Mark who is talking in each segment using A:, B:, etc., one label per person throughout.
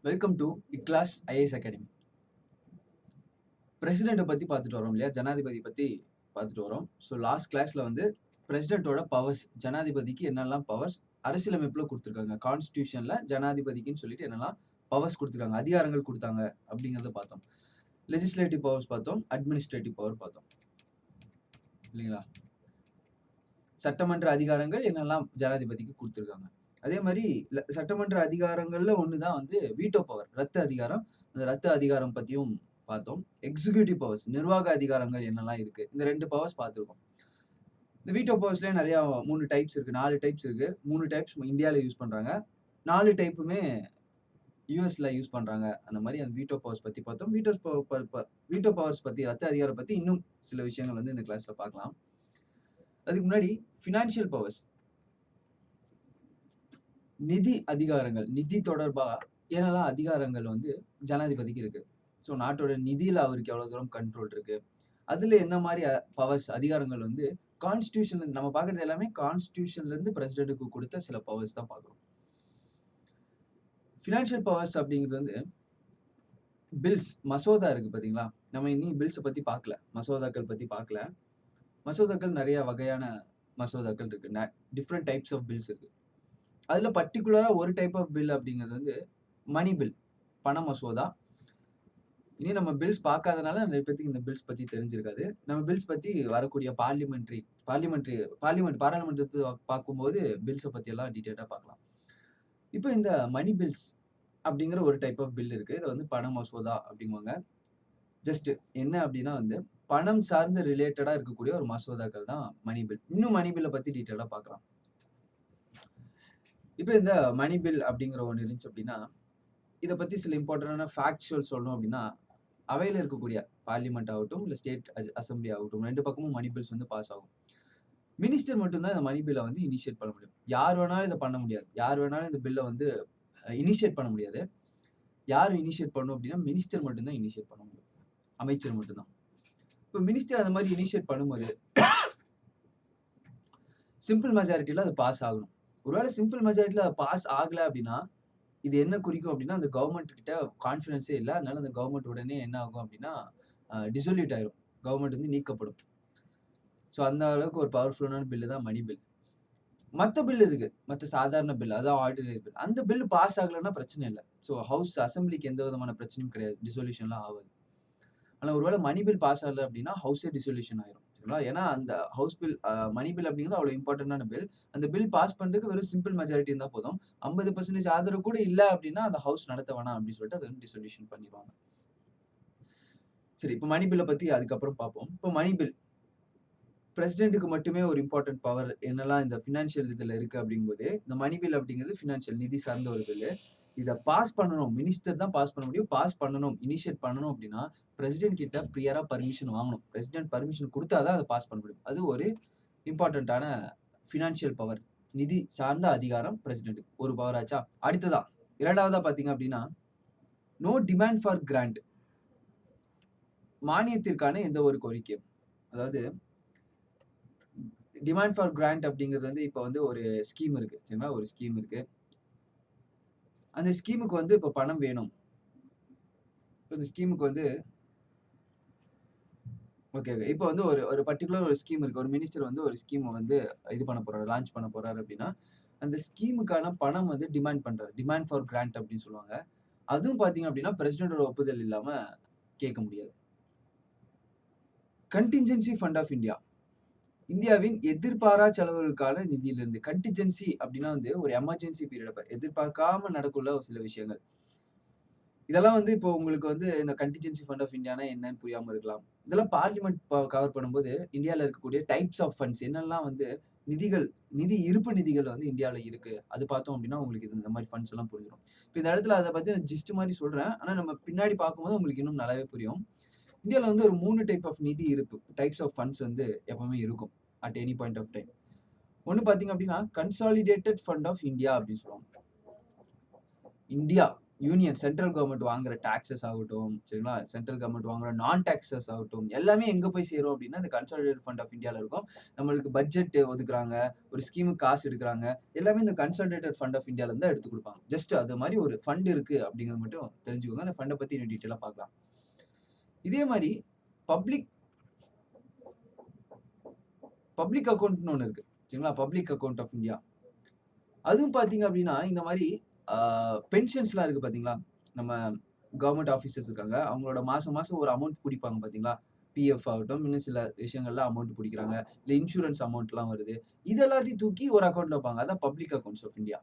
A: Welcome to iClass IAS academy. பிரசிடெண்ட்டை பற்றி பார்த்துட்டு வரோம் இல்லையா, ஜனாதிபதி பற்றி பார்த்துட்டு வரோம். ஸோ லாஸ்ட் கிளாஸில் வந்து பிரசிடெண்ட்டோட பவர்ஸ், ஜனாதிபதிக்கு என்னெல்லாம் பவர்ஸ் அரசியலமைப்பில் கொடுத்துருக்காங்க, கான்ஸ்டியூஷனில் ஜனாதிபதிக்குன்னு சொல்லிட்டு என்னெல்லாம் பவர்ஸ் கொடுத்துருக்காங்க, அதிகாரங்கள் கொடுத்தாங்க அப்படிங்கிறத பார்த்தோம். லெஜிஸ்லேட்டிவ் பவர்ஸ் பார்த்தோம், அட்மினிஸ்ட்ரேட்டிவ் பவர் பார்த்தோம் இல்லைங்களா. சட்டமன்ற அதிகாரங்கள் என்னெல்லாம் ஜனாதிபதிக்கு கொடுத்துருக்காங்க. அதே மாதிரி சட்டமன்ற அதிகாரங்கள்ல ஒண்ணுதான் வந்து வீட்டோ பவர், ரத்து அதிகாரம். அந்த ரத்து அதிகாரம் பத்தியும் பார்த்தோம். எக்ஸிகியூட்டிவ் பவர்ஸ், நிர்வாக அதிகாரங்கள் என்னெல்லாம் இருக்கு, இந்த 2 பவர்ஸ் பார்த்துருக்கோம். இந்த வீட்டோ பவர்ஸ்லயே நிறைய 3 டைப்ஸ் இருக்கு, 4 டைப்ஸ் இருக்கு. 3 டைப்ஸ் இந்தியாவில் யூஸ் பண்றாங்க, 4 டைப்புமே யூஎஸ்ல யூஸ் பண்றாங்க. அந்த மாதிரி அந்த வீட்டோ பவர்ஸ் பத்தி பார்த்தோம். வீட்டோ பவர்ஸ் பத்தி, ரத்து அதிகாரம் பத்தி இன்னும் சில விஷயங்கள் வந்து இந்த கிளாஸ்ல பார்க்கலாம். அதுக்கு முன்னாடி ஃபினான்ஷியல் பவர்ஸ், நிதி அதிகாரங்கள், நிதி தொடர்பா என்னெல்லாம் அதிகாரங்கள் வந்து ஜனாதிபதிக்கு இருக்கு. ஸோ நாட்டோட நிதியில அவருக்கு எவ்வளவு தூரம் கண்ட்ரோல் இருக்கு, அதுல என்ன மாதிரி பவர்ஸ், அதிகாரங்கள் வந்து கான்ஸ்டியூஷன்ல நம்ம பாக்குறது எல்லாமே கான்ஸ்டியூஷன்ல இருந்து பிரசிடென்ட்டுக்கு கொடுத்த சில பவர்ஸ் தான் பார்க்கிறோம். ஃபினான்ஷியல் பவர்ஸ் அப்படிங்கிறது வந்து பில்ஸ், மசோதா இருக்கு பாத்தீங்களா. நம்ம இன்னும் பில்ஸை பத்தி பார்க்கல, மசோதாக்கள் பத்தி பார்க்கல. மசோதாக்கள் நிறைய வகையான மசோதாக்கள் இருக்கு, டிஃப்ரெண்ட் டைப்ஸ் ஆஃப் பில்ஸ் இருக்கு. அதுல பர்டிகுலரா ஒரு டைப் ஆஃப் பில் அப்படிங்கிறது வந்து மணி பில், பண மசோதா. இனி நம்ம பில்ஸ் பார்க்காதனால நிறைய பேருக்கு இந்த பில்ஸ் பத்தி தெரிஞ்சிருக்காது. நம்ம பில்ஸ் பத்தி வரக்கூடிய பாராளுமன்றத்தை பார்க்கும்போது பில்ஸை பத்தி எல்லாம் டீட்டெயிலா பார்க்கலாம். இப்போ இந்த மணி பில்ஸ் அப்படிங்கிற ஒரு டைப் ஆஃப் பில் இருக்கு. இதை வந்து பண மசோதா அப்படிங்குவாங்க. ஜஸ்ட் என்ன அப்படின்னா வந்து பணம் சார்ந்து ரிலேட்டடா இருக்கக்கூடிய ஒரு மசோதாக்கள் தான் மணி பில். இன்னும் மணி பில்லை பத்தி டீட்டெயிலா பார்க்கலாம். இப்போ இந்த மணி பில் அப்படிங்கிற ஒன்று இருந்துச்சு அப்படின்னா, இதை பத்தி சில இம்பார்ட்டன்டான ஃபேக்சுவல் சொல்லணும் அப்படின்னா, அவையில் இருக்கக்கூடிய பார்லிமெண்ட் ஆகட்டும், இல்லை ஸ்டேட் அசம்பிளி ஆகட்டும், 2 பக்கமும் மணி பில்ஸ் வந்து பாஸ் ஆகும். மினிஸ்டர் மட்டும்தான் இந்த மணி பில்லை வந்து இனிஷியேட் பண்ண முடியும். யார் வேணாலும் இதை பண்ண முடியாது, யார் வேணாலும் இந்த பில்லை வந்து இனிஷியேட் பண்ண முடியாது. யார் இனிஷியேட் பண்ணணும் அப்படின்னா மினிஸ்டர் மட்டும்தான் இனிஷியேட் பண்ண முடியும், அமைச்சர் மட்டும்தான். இப்போ மினிஸ்டர் அந்த மாதிரி இனிஷியேட் பண்ணும்போது சிம்பிள் மெஜாரிட்டியில அது பாஸ் ஆகணும். ஒருவேளை சிம்பிள் மெஜாரிட்டியில பாஸ் ஆகல அப்படின்னா இது என்ன குறிக்கும் அப்படின்னா, அந்த கவர்மெண்ட் கிட்ட கான்ஃபிடன்ஸே இல்லை. அதனால அந்த கவர்மெண்ட் உடனே என்ன ஆகும் அப்படின்னா டிசொல்யூட் ஆயிரும், கவர்மெண்ட் வந்து நீக்கப்படும். ஸோ அந்த அளவுக்கு ஒரு பவர்ஃபுல்லான பில்லு தான் மணி பில். மற்ற பில் இருக்கு, மற்ற சாதாரண பில், அதான் ஆர்டினரி பில். அந்த பில் பாஸ் ஆகலைன்னா பிரச்சனை இல்லை. ஸோ ஹவுஸ் அசம்பிளிக்கு எந்த விதமான பிரச்சனையும் கிடையாது, டிசொல்யூஷன்லாம் ஆகாது. ஆனால் ஒருவேளை மணி பில் பாஸ் ஆகல அப்படின்னா ஹவுஸே டிசொல்யூஷன் ஆயிரும். சரிங்களா. ஏன்னா அந்த ஹவுஸ் பில், மணி பில் அப்படிங்கிறது அவ்வளோ இம்பார்ட்டன்டான பில். அந்த பில் பாஸ் பண்ணுறதுக்கு வெறும் சிம்பிள் மெஜாரிட்டி இருந்தால் போதும். 50% ஆதரவு கூட இல்லை அப்படின்னா அந்த ஹவுஸ் நடத்த வேணாம் அப்படின்னு சொல்லிட்டு அதை வந்து டிசொல்யூஷன் பண்ணிடுவாங்க. சரி, இப்போ மணி பில்லை பற்றி அதுக்கப்புறம் பார்ப்போம். இப்போ மணி பில் பிரசிடென்ட்டுக்கு மட்டுமே ஒரு இம்பார்ட்டன்ட் பவர் என்னெல்லாம் இந்த ஃபினான்ஷியல் இதில் இருக்கு அப்படிங்கும்போது, இந்த மணி பில் அப்படிங்கிறது ஃபினான்ஷியல், நிதி சார்ந்த ஒரு பில்லு. இதை பாஸ் பண்ணணும், மினிஸ்டர் தான் பாஸ் பண்ண முடியும். பாஸ் பண்ணணும், இனிஷியேட் பண்ணணும் அப்படின்னா பிரசிடென்ட் கிட்ட ப்ரியரா பர்மிஷன் வாங்கணும். பிரசிடென்ட் பர்மிஷன் கொடுத்தாதான் அதை பாஸ் பண்ண முடியும். அது ஒரு இம்பார்ட்டன்டான ஃபினான்ஷியல் பவர், நிதி சார்ந்த அதிகாரம் பிரசிடென்ட்டுக்கு ஒரு பவர் ஆச்சா. அடுத்ததா இரண்டாவதா பார்த்தீங்க அப்படின்னா நோ டிமாண்ட் ஃபார் கிராண்ட், மானியத்திற்கான எந்த ஒரு கோரிக்கையும், அதாவது டிமாண்ட் ஃபார் கிராண்ட் அப்படிங்கிறது வந்து இப்போ வந்து ஒரு ஸ்கீம் இருக்கு, சரிங்களா. ஒரு ஸ்கீம் இருக்கு, அந்த ஸ்கீமுக்கு வந்து இப்போ பணம் வேணும். இந்த ஸ்கீமுக்கு வந்து ஓகே இப்போ வந்து ஒரு பர்டிகுலர் ஒரு ஸ்கீம் இருக்கு. ஒரு மினிஸ்டர் வந்து ஒரு ஸ்கீம் வந்து இது பண்ண போறாரு, லான்ச் பண்ண போறாரு அப்படின்னா அந்த ஸ்கீமுக்கான பணம் வந்து டிமாண்ட் பண்றாரு. டிமாண்ட் ஃபார் கிராண்ட் அப்படின்னு சொல்லுவாங்க. அதுவும் பார்த்தீங்க அப்படின்னா பிரசிடென்ட்டோட ஒப்புதல் இல்லாம கேட்க முடியாது. கண்டின்ஜென்சி ஃபண்ட் ஆஃப் இந்தியா, இந்தியாவின் எதிர்பாரா செலவுகளுக்கான நிதியிலிருந்து. கண்டின்ஜென்சி அப்படின்னா வந்து ஒரு எமர்ஜென்சி பீரியட், எதிர்பார்க்காம நடக்குள்ள ஒரு சில விஷயங்கள். இதெல்லாம் வந்து இப்போ உங்களுக்கு வந்து இந்த கண்டின்ஜென்சி ஃபண்ட் ஆஃப் இந்தியானா என்னன்னு புரியாம இருக்கலாம். இதெல்லாம் பார்லிமெண்ட் கவர் பண்ணும்போது இந்தியாவில் இருக்கக்கூடிய டைப்ஸ் ஆஃப் ஃபண்ட்ஸ் என்னெல்லாம் வந்து நிதிகள், நிதி இருப்பு நிதிகள் வந்து இந்தியாவில் இருக்கு, அது பார்த்தோம் அப்படின்னா உங்களுக்கு இது இந்த மாதிரி ஃபண்ட்ஸ் எல்லாம் புரிஞ்சிடும். இப்போ இந்த இடத்துல அதை பத்தி நான் ஜிஸ்ட் மாதிரி சொல்றேன், ஆனால் நம்ம பின்னாடி பார்க்கும்போது உங்களுக்கு இன்னும் நல்லாவே புரியும். இந்தியாவில் வந்து ஒரு 3 டைப் ஆஃப் நிதி இருப்பு, டைப்ஸ் ஆஃப் ஃபண்ட்ஸ் வந்து எப்பவுமே இருக்கும் at any point of time. ஒன்று பார்த்தீங்க அப்படின்னா கன்சாலிடேட்டட் ஃபண்ட் ஆஃப் இந்தியா அப்படின்னு சொல்லுவாங்க. இந்தியா யூனியன் சென்ட்ரல் கவர்மெண்ட் வாங்குற டாக்ஸஸ் ஆகட்டும், சரிங்களா? சென்ட்ரல் கவர்மெண்ட் வாங்குற நான் டாக்ஸஸ் ஆகட்டும், எல்லாமே எங்க போய் சேரும் அப்படின்னா, இந்த கன்சாலிடேட்டட் ஃபண்ட் ஆஃப் இந்தியால இருக்கும். நம்மளுக்கு பட்ஜெட் ஒதுக்குறாங்க, ஒரு ஸ்கீமுக்கு காசு எடுக்குறாங்க. எல்லாமே இந்த கன்சாலிடேட்டட் ஃபண்ட் ஆஃப் இந்தியால இருந்து தான் எடுத்து குடுப்பாங்க. ஜஸ்ட் அது மாரி ஒரு ஃபண்ட் இருக்கு அப்படிங்கிறது மட்டும் தெரிஞ்சுக்கோங்க. அந்த ஃபண்ட பத்தி இன்னும் டீட்டெயிலா பார்க்கலாம். இதே மாரி பப்ளிக் பப்ளிக் அக்கவுண்ட்ன்னு ஒண்ணு இருக்கு. சரிங்களா? Public account of India. அதுவும் பார்த்தீங்க அப்படின்னா, இந்த மாரி பென்ஷன்ஸ்லாம் இருக்கு பார்த்தீங்களா? நம்ம கவர்ன்மெண்ட் ஆஃபீசர்ஸ் இருக்காங்க. அவங்களோட மாசம் மாசம் ஒரு அமௌண்ட் புடிப்பாங்க பார்த்தீங்களா? பிஎஃப் ஆகட்டும், இன்னும் சில விஷயங்கள்ல அமௌண்ட் புடிக்கிறாங்க. இல்ல இன்சூரன்ஸ் அமௌண்ட்லாம் வருது. இது எல்லாத்தையும் தூக்கி ஒரு அக்கவுண்ட்ல வைப்பாங்க. அதான் பப்ளிக் அக்கவுண்ட்ஸ் ஆஃப் இந்தியா.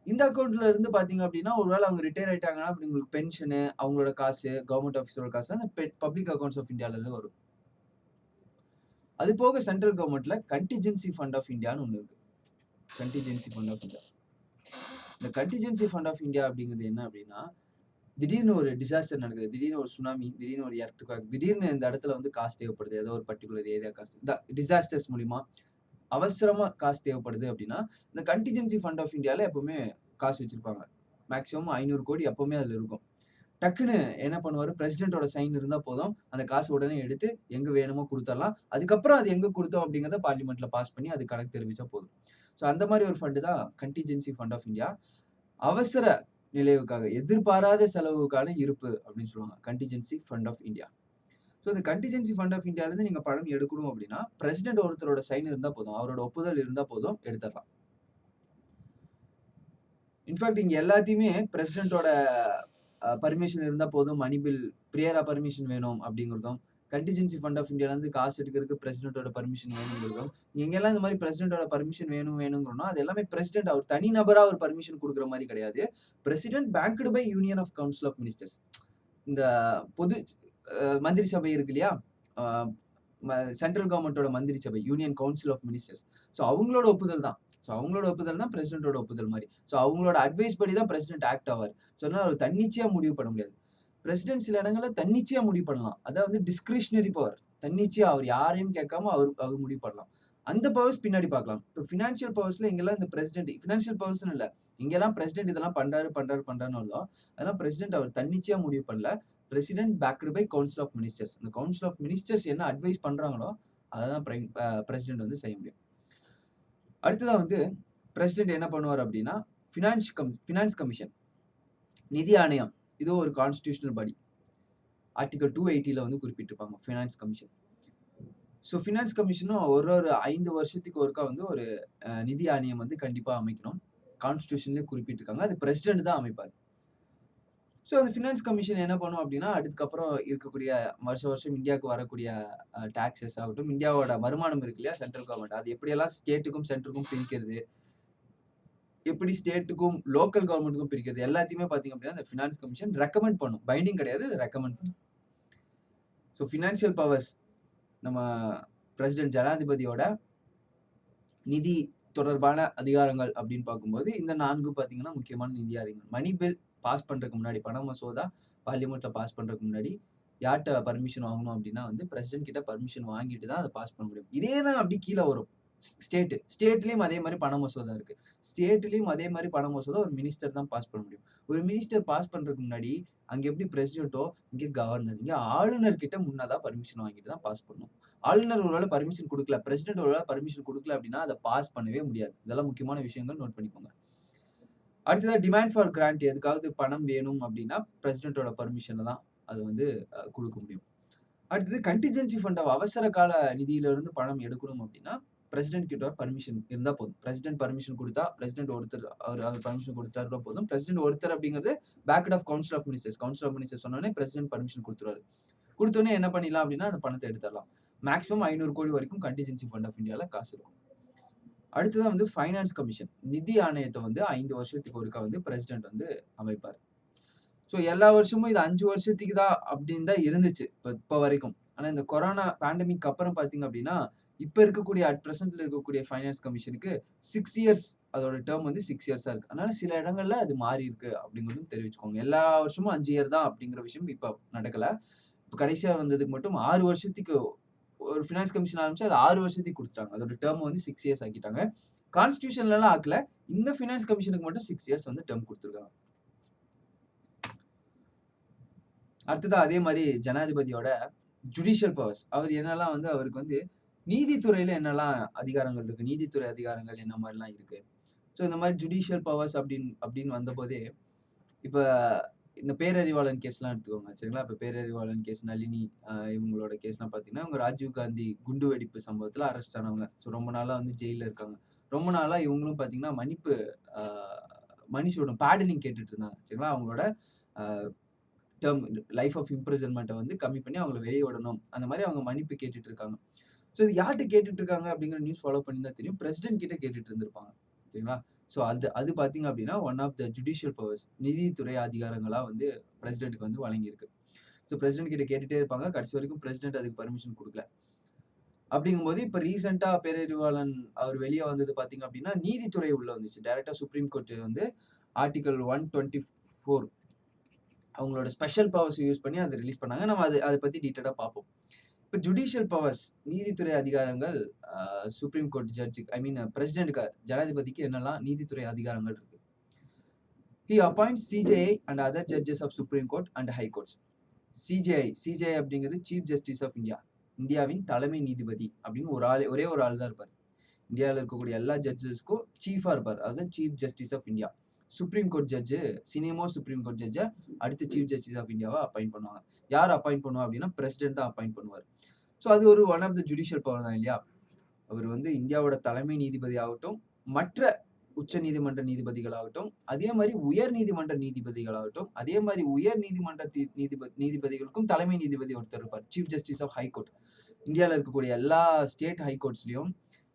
A: இந்த அக்கவுண்ட்ல இருந்து பார்த்தீங்க அப்படின்னா, ஒரு வேள அவங்க ரிட்டயர் ஆயிட்டாங்கன்னா, அப்படி உங்களுக்கு பென்ஷனு, அவங்களோட காசு, கவர்ன்மெண்ட் ஆஃபீஸரோட காசு அந்த பப்ளிக் அக்கவுண்ட்ஸ் ஆஃப் இந்தியால இருந்து வரும். அது போக சென்ட்ரல் கவர்ன்மெண்ட்ல கன்டிஜென்சி ஃபண்ட் ஆஃப் இந்தியான்னு ஒண்ணு இருக்கு. கன்டிஜென்சி ஃபண்ட் ஆஃப் இந்தியா. இந்த கன்டிஜென்சி ஃபண்ட் ஆஃப் இந்தியா அப்படிங்கிறது என்ன அப்படின்னா, திடீர்னு ஒரு டிசாஸ்டர் நடக்குது. திடீர்னு ஒரு சுனாமி, திடீர்னு ஒரு எர்த்குவேக், திடீர்னு இந்த இடத்துல வந்து காசு தேவைப்படுது. ஏதோ ஒரு பர்ட்டிகுலர் ஏரியா காசு. டிசாஸ்டர்ஸ் மூலியமா அவசரமா காசு தேவைப்படுது அப்படின்னா, இந்த கன்டிஜென்சி ஃபண்ட் ஆஃப் இந்தியால எப்பவுமே காசு வச்சிருப்பாங்க. மேக்ஸிமம் 500 கோடி எப்பவுமே அதுல இருக்கும். டக்குன்னு என்ன பண்ணுவாரு, பிரசிடென்ட்டோட சைன் இருந்தா போதும். அந்த காசு உடனே எடுத்து எங்க வேணுமோ குடுத்துறலாம். அதுக்கப்புறம் அது எங்க குடுத்தோம் அப்படிங்கிறத பார்லிமென்ட்ல பாஸ் பண்ணி அது கணக்கு தெரிவிச்சா போதும். ஸோ அந்த மாரி ஒரு ஃபண்ட் தான் கன்டிஜென்சி ஃபண்ட் ஆஃப் இந்தியா. அவசர நிலைவுக்காக, எதிர்பாராத செலவுக்கான இருப்பு அப்படின்னு சொல்லுவாங்க. கன்டிஜென்சி ஃபண்ட் ஆஃப் இந்தியா. ஸோ இந்த கன்டிஜென்சி ஃபண்ட் ஆஃப் இந்தியாலருந்து நீங்க பணம் எடுக்கணும் அப்படின்னா, பிரசிடென்ட் ஒருத்தரோட சைன் இருந்தா போதும். அவரோட ஒப்புதல் இருந்தா போதும் எடுத்துறலாம். இன்ஃபாக்ட் இங்க எல்லாத்தையுமே பிரசிடென்ட்டோட பர்மிஷன் இருந்தா போதும். மணி பில் பிரியரா பர்மிஷன் வேணும் அப்படிங்கிறதும், கன்டிஜென்சி ஃபண்ட் ஆஃப் இந்தியாலருந்து காசு எடுக்கிறதுக்கு பிரசிடென்ட்டோட பர்மிஷன் வேணுங்கிறதும், எங்கெல்லாம் இந்த மாரி பிரசிடென்ட்டோட பர்மிஷன் வேணுங்கிறோம்னா, அது எல்லாமே பிரசிடென்ட் அவர் தனி நபரா ஒரு பர்மிஷன் குடுக்குற மாரி கிடையாது. President backed by union of council of ministers. இந்த பொது மந்திரி சபை இருக்கு இல்லையா? அ ம சென்ட்ரல் கவர்ன்மென்ட்டோட மந்திரி சபை, union council of ministers. So அவங்களோட ஒப்புதல் தான். ஸோ அவங்களோட ஒப்புதல் தான் பிரசிடென்ட்டோட ஒப்புதல் மாரி. ஸோ அவங்களோட அட்வைஸ் படி தான் பிரசிடென்ட் ஆக்ட் ஆவாரு. ஸோ அதனால அவர் தன்னிச்சையா முடிவு பண்ண முடியாது. பிரசிடென்ட் சில இடங்கள்ல தன்னிச்சையா முடிவு பண்ணலாம். அதான் வந்து டிஸ்கிரிஷனரி பவர். தன்னிச்சையா அவர் யாரையும் கேட்காம அவர் அவர் முடிவு பண்ணலாம். அந்த பவர்ஸ் பின்னாடி பார்க்கலாம். இப்ப பினான்சியல் பவர்ஸ்ல எங்கெல்லாம் இந்த பிரசிடென்ட் பினான்சியல் பவர்ஸ்ன்னு இல்ல. எங்கெல்லாம் பிரசிடென்ட் இதெல்லாம் பண்றாருன்னு வருதோ, அதெல்லாம் பிரசிடென்ட் அவர் தன்னிச்சையா முடிவு பண்ணல. President backed by council of ministers. இந்த கவுன்சில் ஆஃப் மினிஸ்டர்ஸ் என்ன அட்வைஸ் பண்றாங்களோ, அததான் பிரசிடென்ட் வந்து செய்ய முடியும். அடுத்ததா வந்து பிரசிடென்ட் என்ன பண்ணுவார் அப்படின்னா, ஃபினான்ஸ் கமிஷன், நிதி ஆணையம். இது ஒரு கான்ஸ்டிடியூஷனல் பாடி. ஆர்டிகிள் 280ல வந்து குறிப்பிட்டிருப்பாங்க ஃபினான்ஸ் கமிஷன். ஸோ ஃபினான்ஸ் கமிஷனும் ஒரு 5 வருஷத்துக்கு ஒருக்கா வந்து ஒரு நிதி ஆணையம் வந்து கண்டிப்பா அமைக்கணும். கான்ஸ்டிடியூஷன்லயே குறிப்பிட்டிருக்காங்க. அது பிரசிடென்ட் தான் அமைப்பார். ஸோ அந்த ஃபினான்ஸ் கமிஷன் என்ன பண்ணும் அப்படின்னா, அதுக்கப்புறம் இருக்கக்கூடிய வருஷம் இந்தியாவுக்கு வரக்கூடிய டாக்ஸஸ் ஆகட்டும், இந்தியாவோட வருமானம் இருக்கு இல்லையா? Central government. அது எப்படியெல்லாம் ஸ்டேட்டுக்கும், சென்ட்ருக்கும் பிரிக்கிறது, எப்படி ஸ்டேட்டுக்கும், லோக்கல் கவர்ன்மெண்ட்டுக்கும் பிரிக்கிறது எல்லாத்தையுமே பார்த்தீங்க அப்படின்னா, இந்த ஃபினான்ஸ் கமிஷன் ரெக்கமெண்ட் பண்ணும். பைண்டிங் கிடையாது. ரெக்கமெண்ட் பண்ணும். ஸோ ஃபினான்சியல் பவர்ஸ் நம்ம பிரசிடென்ட் ஜனாதிபதியோட நிதி தொடர்பான அதிகாரங்கள் அப்படின்னு பார்க்கும்போது, இந்த 4 பார்த்தீங்கன்னா முக்கியமான நிதி அதிகாரங்கள். மணி பில் பாஸ் பண்றதுக்கு முன்னாடி, பண மசோதா பார்லிமென்ட்ல பாஸ் பண்றதுக்கு முன்னாடி, யார்ட்ட பர்மிஷன் வாங்கணும் அப்படின்னா வந்து, பிரசிடென்ட் கிட்ட பர்மிஷன் வாங்கிட்டு தான் அத பாஸ் பண்ண முடியும். இதே தான் அப்படி கீழ வரும். ஸ்டேட்லயும் அதே மாரி பண மசோதா இருக்கு. ஸ்டேட்லயும் அதே மாரி பண மசோதா ஒரு மினிஸ்டர் தான் பாஸ் பண்ண முடியும். ஒரு மினிஸ்டர் பாஸ் பண்றதுக்கு முன்னாடி, அங்க எப்படி பிரசிடென்ட்டோ, இங்க கவர்னர். இங்க ஆளுநர் கிட்ட முன்னதா பர்மிஷன் வாங்கிட்டு தான் பாஸ் பண்ணணும். ஆளுநர் ஒருவேள பர்மிஷன் குடுக்கல, பிரசிடென்ட் ஒருவேள பர்மிஷன் குடுக்கல அப்படின்னா, அத பாஸ் பண்ணவே முடியாது. இதெல்லாம் முக்கியமான விஷயங்கள் நோட் பண்ணிக்கோங்க. அடுத்ததா டிமாண்ட் ஃபார் கிராண்ட் எதுக்காவது பணம் வேணும் அப்படின்னா, பிரசிடென்ட்டோட பர்மிஷன்ல தான் அது வந்து குடுக்க முடியும். அடுத்தது கன்டிஜென்சி ஃபண்ட் அவசர கால நிதியிலிருந்து பணம் எடுக்கணும் அப்படின்னா, பிரசிடென்ட் கிட்ட பர்மிஷன் இருந்தா போதும். பிரசிடென்ட் பர்மிஷன் குடுத்தா, பிரசிடென்ட் ஒருத்தர் அவர் பர்மிஷன் குடுத்துட்டாருன்னா போதும். பிரசிடென்ட் ஒருத்தர் அப்படிங்கிறது backed of council of ministers. Council of ministers சொன்ன உடனே பிரசிடென்ட் பர்மிஷன் குடுத்துருவாரு. குடுத்தோனே என்ன பண்ணிடலாம் அப்படின்னா, அந்த பணத்த எடுத்துறலாம். மேக்ஸிமம் 500 கோடி வரைக்கும் கன்டிஜென்சி ஃபண்ட் ஆஃப் இந்தியால காசு இருக்கும். அடுத்ததா வந்து ஃபைனான்ஸ் கமிஷன். நிதி ஆணையத்த வந்து 5 வருஷத்துக்கு ஒருக்கா வந்து பிரசிடென்ட் வந்து அமைப்பார். ஸோ எல்லா வருஷமும் இது 5 வருஷத்துக்கு தான் அப்படின்னு தான் இருந்துச்சு. இப்ப வரைக்கும். ஆனா இந்த கொரோனா பேண்டமிக் அப்புறம் பார்த்தீங்க அப்படின்னா, இப்ப இருக்கக்கூடிய அட் பிரசென்ட்ல இருக்கக்கூடிய ஃபைனான்ஸ் கமிஷனுக்கு 6 இயர்ஸ் அதோட டெர்ம் வந்து 6 இயர்ஸா இருக்கு. அதனால சில இடங்கள்ல அது மாறி இருக்கு அப்படிங்கிறதும் தெரிவிச்சுக்கோங்க. எல்லா வருஷமும் 5 இயர் தான் அப்படிங்கிற விஷயம் இப்ப நடக்கல. இப்ப கடைசியா வந்ததுக்கு மட்டும் 6 வருஷத்துக்கு ஒரு ஃபினான்ஸ் கமிஷன் ஆரம்பிச்சு அது 6 வருஷத்துக்கு குடுத்துட்டாங்க. அதோட டெர்ம் வந்து 6 இயர்ஸ் ஆக்கிட்டாங்க. கான்ஸ்டிடியூஷன்லலாம் ஆக்கல. இந்த ஃபினான்ஸ் கமிஷனுக்கு மட்டும் 6 இயர்ஸ் வந்து டெர்ம் குடுத்துருக்காங்க. அடுத்ததா அதே மாரி ஜனாதிபதியோட ஜுடிஷியல் பவர்ஸ். அவர் என்னலாம் வந்து அவருக்கு வந்து நீதித்துறையில என்னலாம் அதிகாரங்கள் இருக்கு? நீதித்துறை அதிகாரங்கள் என்ன மாரிலாம் இருக்கு? ஸோ இந்த மாரி ஜுடிஷியல் பவர்ஸ் அப்படின்னு வந்தபோதே, இப்ப இந்த பேரறிவாளன் கேஸ்லாம் எடுத்துக்கோங்க. சரிங்களா? இப்ப பேரறிவாளன் கேஸ், நளினி இவங்களோட கேஸ்லாம் பார்த்தீங்கன்னா, இவங்க ராஜீவ் காந்தி குண்டு வெடிப்பு சம்பவத்துல அரெஸ்ட் ஆனவங்க. ஸோ ரொம்ப நாளா வந்து ஜெயில்ல இருக்காங்க. ரொம்ப நாளா இவங்களும் பார்த்தீங்கன்னா, மன்னிப்பு அ மன்னிச்சுவிடணும் பார்டனிங் கேட்டுட்டு இருந்தாங்க. சரிங்களா? அவங்களோட அ டெர்ம் லைஃப் ஆஃப் இம்ப்ரிசன்மென்ட்ட வந்து கம்மி பண்ணி அவங்கள வெளிய விடணும். அந்த மாரி அவங்க மன்னிப்பு கேட்டுட்டு இருக்காங்க. ஸோ இது யார்ட்ட கேட்டுட்டு இருக்காங்க அப்படிங்கிற நியூஸ் ஃபாலோ பண்ணி தான் தெரியும். பிரசிடென்ட் கிட்ட கேட்டுட்டு இருந்திருப்பாங்க. சரிங்களா? ஸோ அது அது பார்த்தீங்க அப்படின்னா, one of the judicial powers நீதித்துறை அதிகாரங்களா வந்து பிரசிடென்ட்க்கு வந்து வழங்கியிருக்கு. ஸோ பிரசிடென்ட் கிட்ட கேட்டுட்டே இருப்பாங்க. கடைசி வரைக்கும் பிரசிடென்ட் அதுக்கு பர்மிஷன் குடுக்கல. அப்படிங்கும்போது இப்ப ரீசென்ட்டா பேரறிவாளன் அவர் வெளிய வந்தது பார்த்தீங்க அப்படின்னா, நீதித்துறை உள்ள வந்துச்சு. டைரக்ட்டா சுப்ரீம் கோர்ட் வந்து ஆர்டிகிள் 124 அவங்களோட ஸ்பெஷல் பவர்ஸ் யூஸ் பண்ணி அத ரிலீஸ் பண்ணாங்க. நம்ம அத பத்தி டீட்டெயிலா பார்ப்போம். இப்ப ஜுடிஷியல் பவர்ஸ் நீதித்துறை அதிகாரங்கள் சுப்ரீம் கோர்ட் ஜட்ஜுக்கு பிரசிடென்ட்க்கு ஜனாதிபதிக்கு என்னலாம் நீதித்துறை அதிகாரங்கள் இருக்கு. He appoints CJI and other judges of Supreme Court and High Courts. CJI அப்படிங்கிறது சீஃப் ஜஸ்டிஸ் ஆஃப் இந்தியா. இந்தியாவின் தலைமை நீதிபதி அப்படின்னு ஒரே ஒரு ஆள் தான் இருப்பாரு. இந்தியால இருக்கக்கூடிய எல்லா ஜட்ஜஸ்க்கும் சீஃபா இருப்பாரு. அதாவது Chief justice of India. Supreme Court judge Supreme Court ஜட்ஜ அடுத்த சீஃப் ஜஸ்டிஸ் ஆஃப் இந்தியாவா அப்பாயிண்ட் பண்ணுவாங்க. யார் அப்பாயிண்ட் பண்ணுவா அப்படின்னா பிரசிடென்ட் தான் அப்பாயிண்ட் பண்ணுவாரு. ஸோ அது ஒரு one of the judicial power தான் இல்லையா? அவர் வந்து இந்தியாவோட தலைமை நீதிபதி ஆகட்டும், மற்ற உச்ச நீதிமன்ற நீதிபதிகளாகட்டும், அதே மாரி உயர் நீதிமன்ற நீதிபதிகளாகட்டும், அதே மாரி உயர் நீதிமன்ற நீதிபதிகளுக்கும் தலைமை நீதிபதி ஒருத்தர் இருப்பார். Chief justice of high court. இந்தியால இருக்கக்கூடிய எல்லா ஸ்டேட் ஹை கோர்ட்ஸ்லயும்,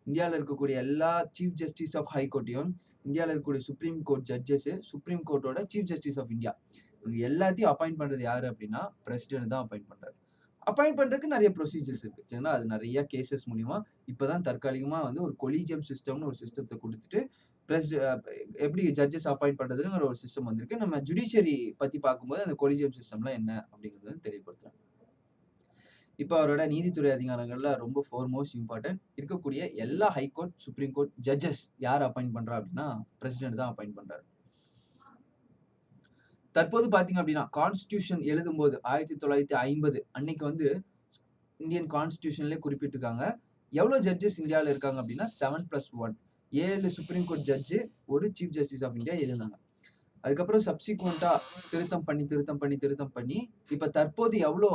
A: இந்தியால இருக்கக்கூடிய எல்லா சீஃப் ஜஸ்டிஸ் ஆஃப் ஹை கோர்ட்டையும், இந்தியால இருக்கக்கூடிய சுப்ரீம் கோர்ட் ஜட்ஜஸ், சுப்ரீம் கோர்ட்டோட சீஃப் ஜஸ்டிஸ் ஆஃப் இந்தியா. இவங்க எல்லாத்தையும் அப்பாயிண்ட் பண்றது யாரு அப்படின்னா, பிரசிடென்ட் தான் அப்பாயிண்ட் பண்றாரு. அப்பாயிண்ட் பண்றதுக்கு நெறைய ப்ரொசீஜர்ஸ் இருக்கு. சரிங்களா? அது நெறைய கேஸஸ் மூலியமா இப்பதான் தற்காலிகமா வந்து ஒரு கொலிஜியம் சிஸ்டம்னு ஒரு சிஸ்டத்த குடுத்துட்டு, பிரஸ் அ எப்படி ஜட்ஜஸ் அப்பாயிண்ட் பண்றதுங்கிற ஒரு சிஸ்டம் வந்திருக்கு. நம்ம ஜுடிஷியரி பத்தி பார்க்கும்போது அந்த கொலிஜியம் சிஸ்டம்லாம் என்ன அப்படிங்கிறத தெரியப்படுத்துறேன். இப்ப அவரோட நீதித்துறை அதிகாரங்கள்ல ரொம்ப ஃபோர்மோஸ்ட் இம்பார்ட்டன்ட் இருக்கக்கூடிய எல்லா high court, supreme court judges யார் அப்பாயிண்ட் பண்றா அப்படின்னா, பிரசிடென்ட் தான் அப்பாயிண்ட் பண்றாரு. தற்போது பார்த்தீங்க அப்படின்னா, கான்ஸ்டிடியூஷன் எழுதும்போது 1950 அன்னைக்கு வந்து இந்தியன் கான்ஸ்டிடியூஷன்லயே குறிப்பிட்டிருக்காங்க. எவ்வளோ ஜட்ஜஸ் இந்தியால இருக்காங்க அப்படின்னா 7+1 7 Supreme Court judge, 1 Chief justice of India இருந்தாங்க. அதுக்கப்புறம் சப்சிக்வென்ட்டா திருத்தம் பண்ணி இப்ப தற்போது எவ்வளோ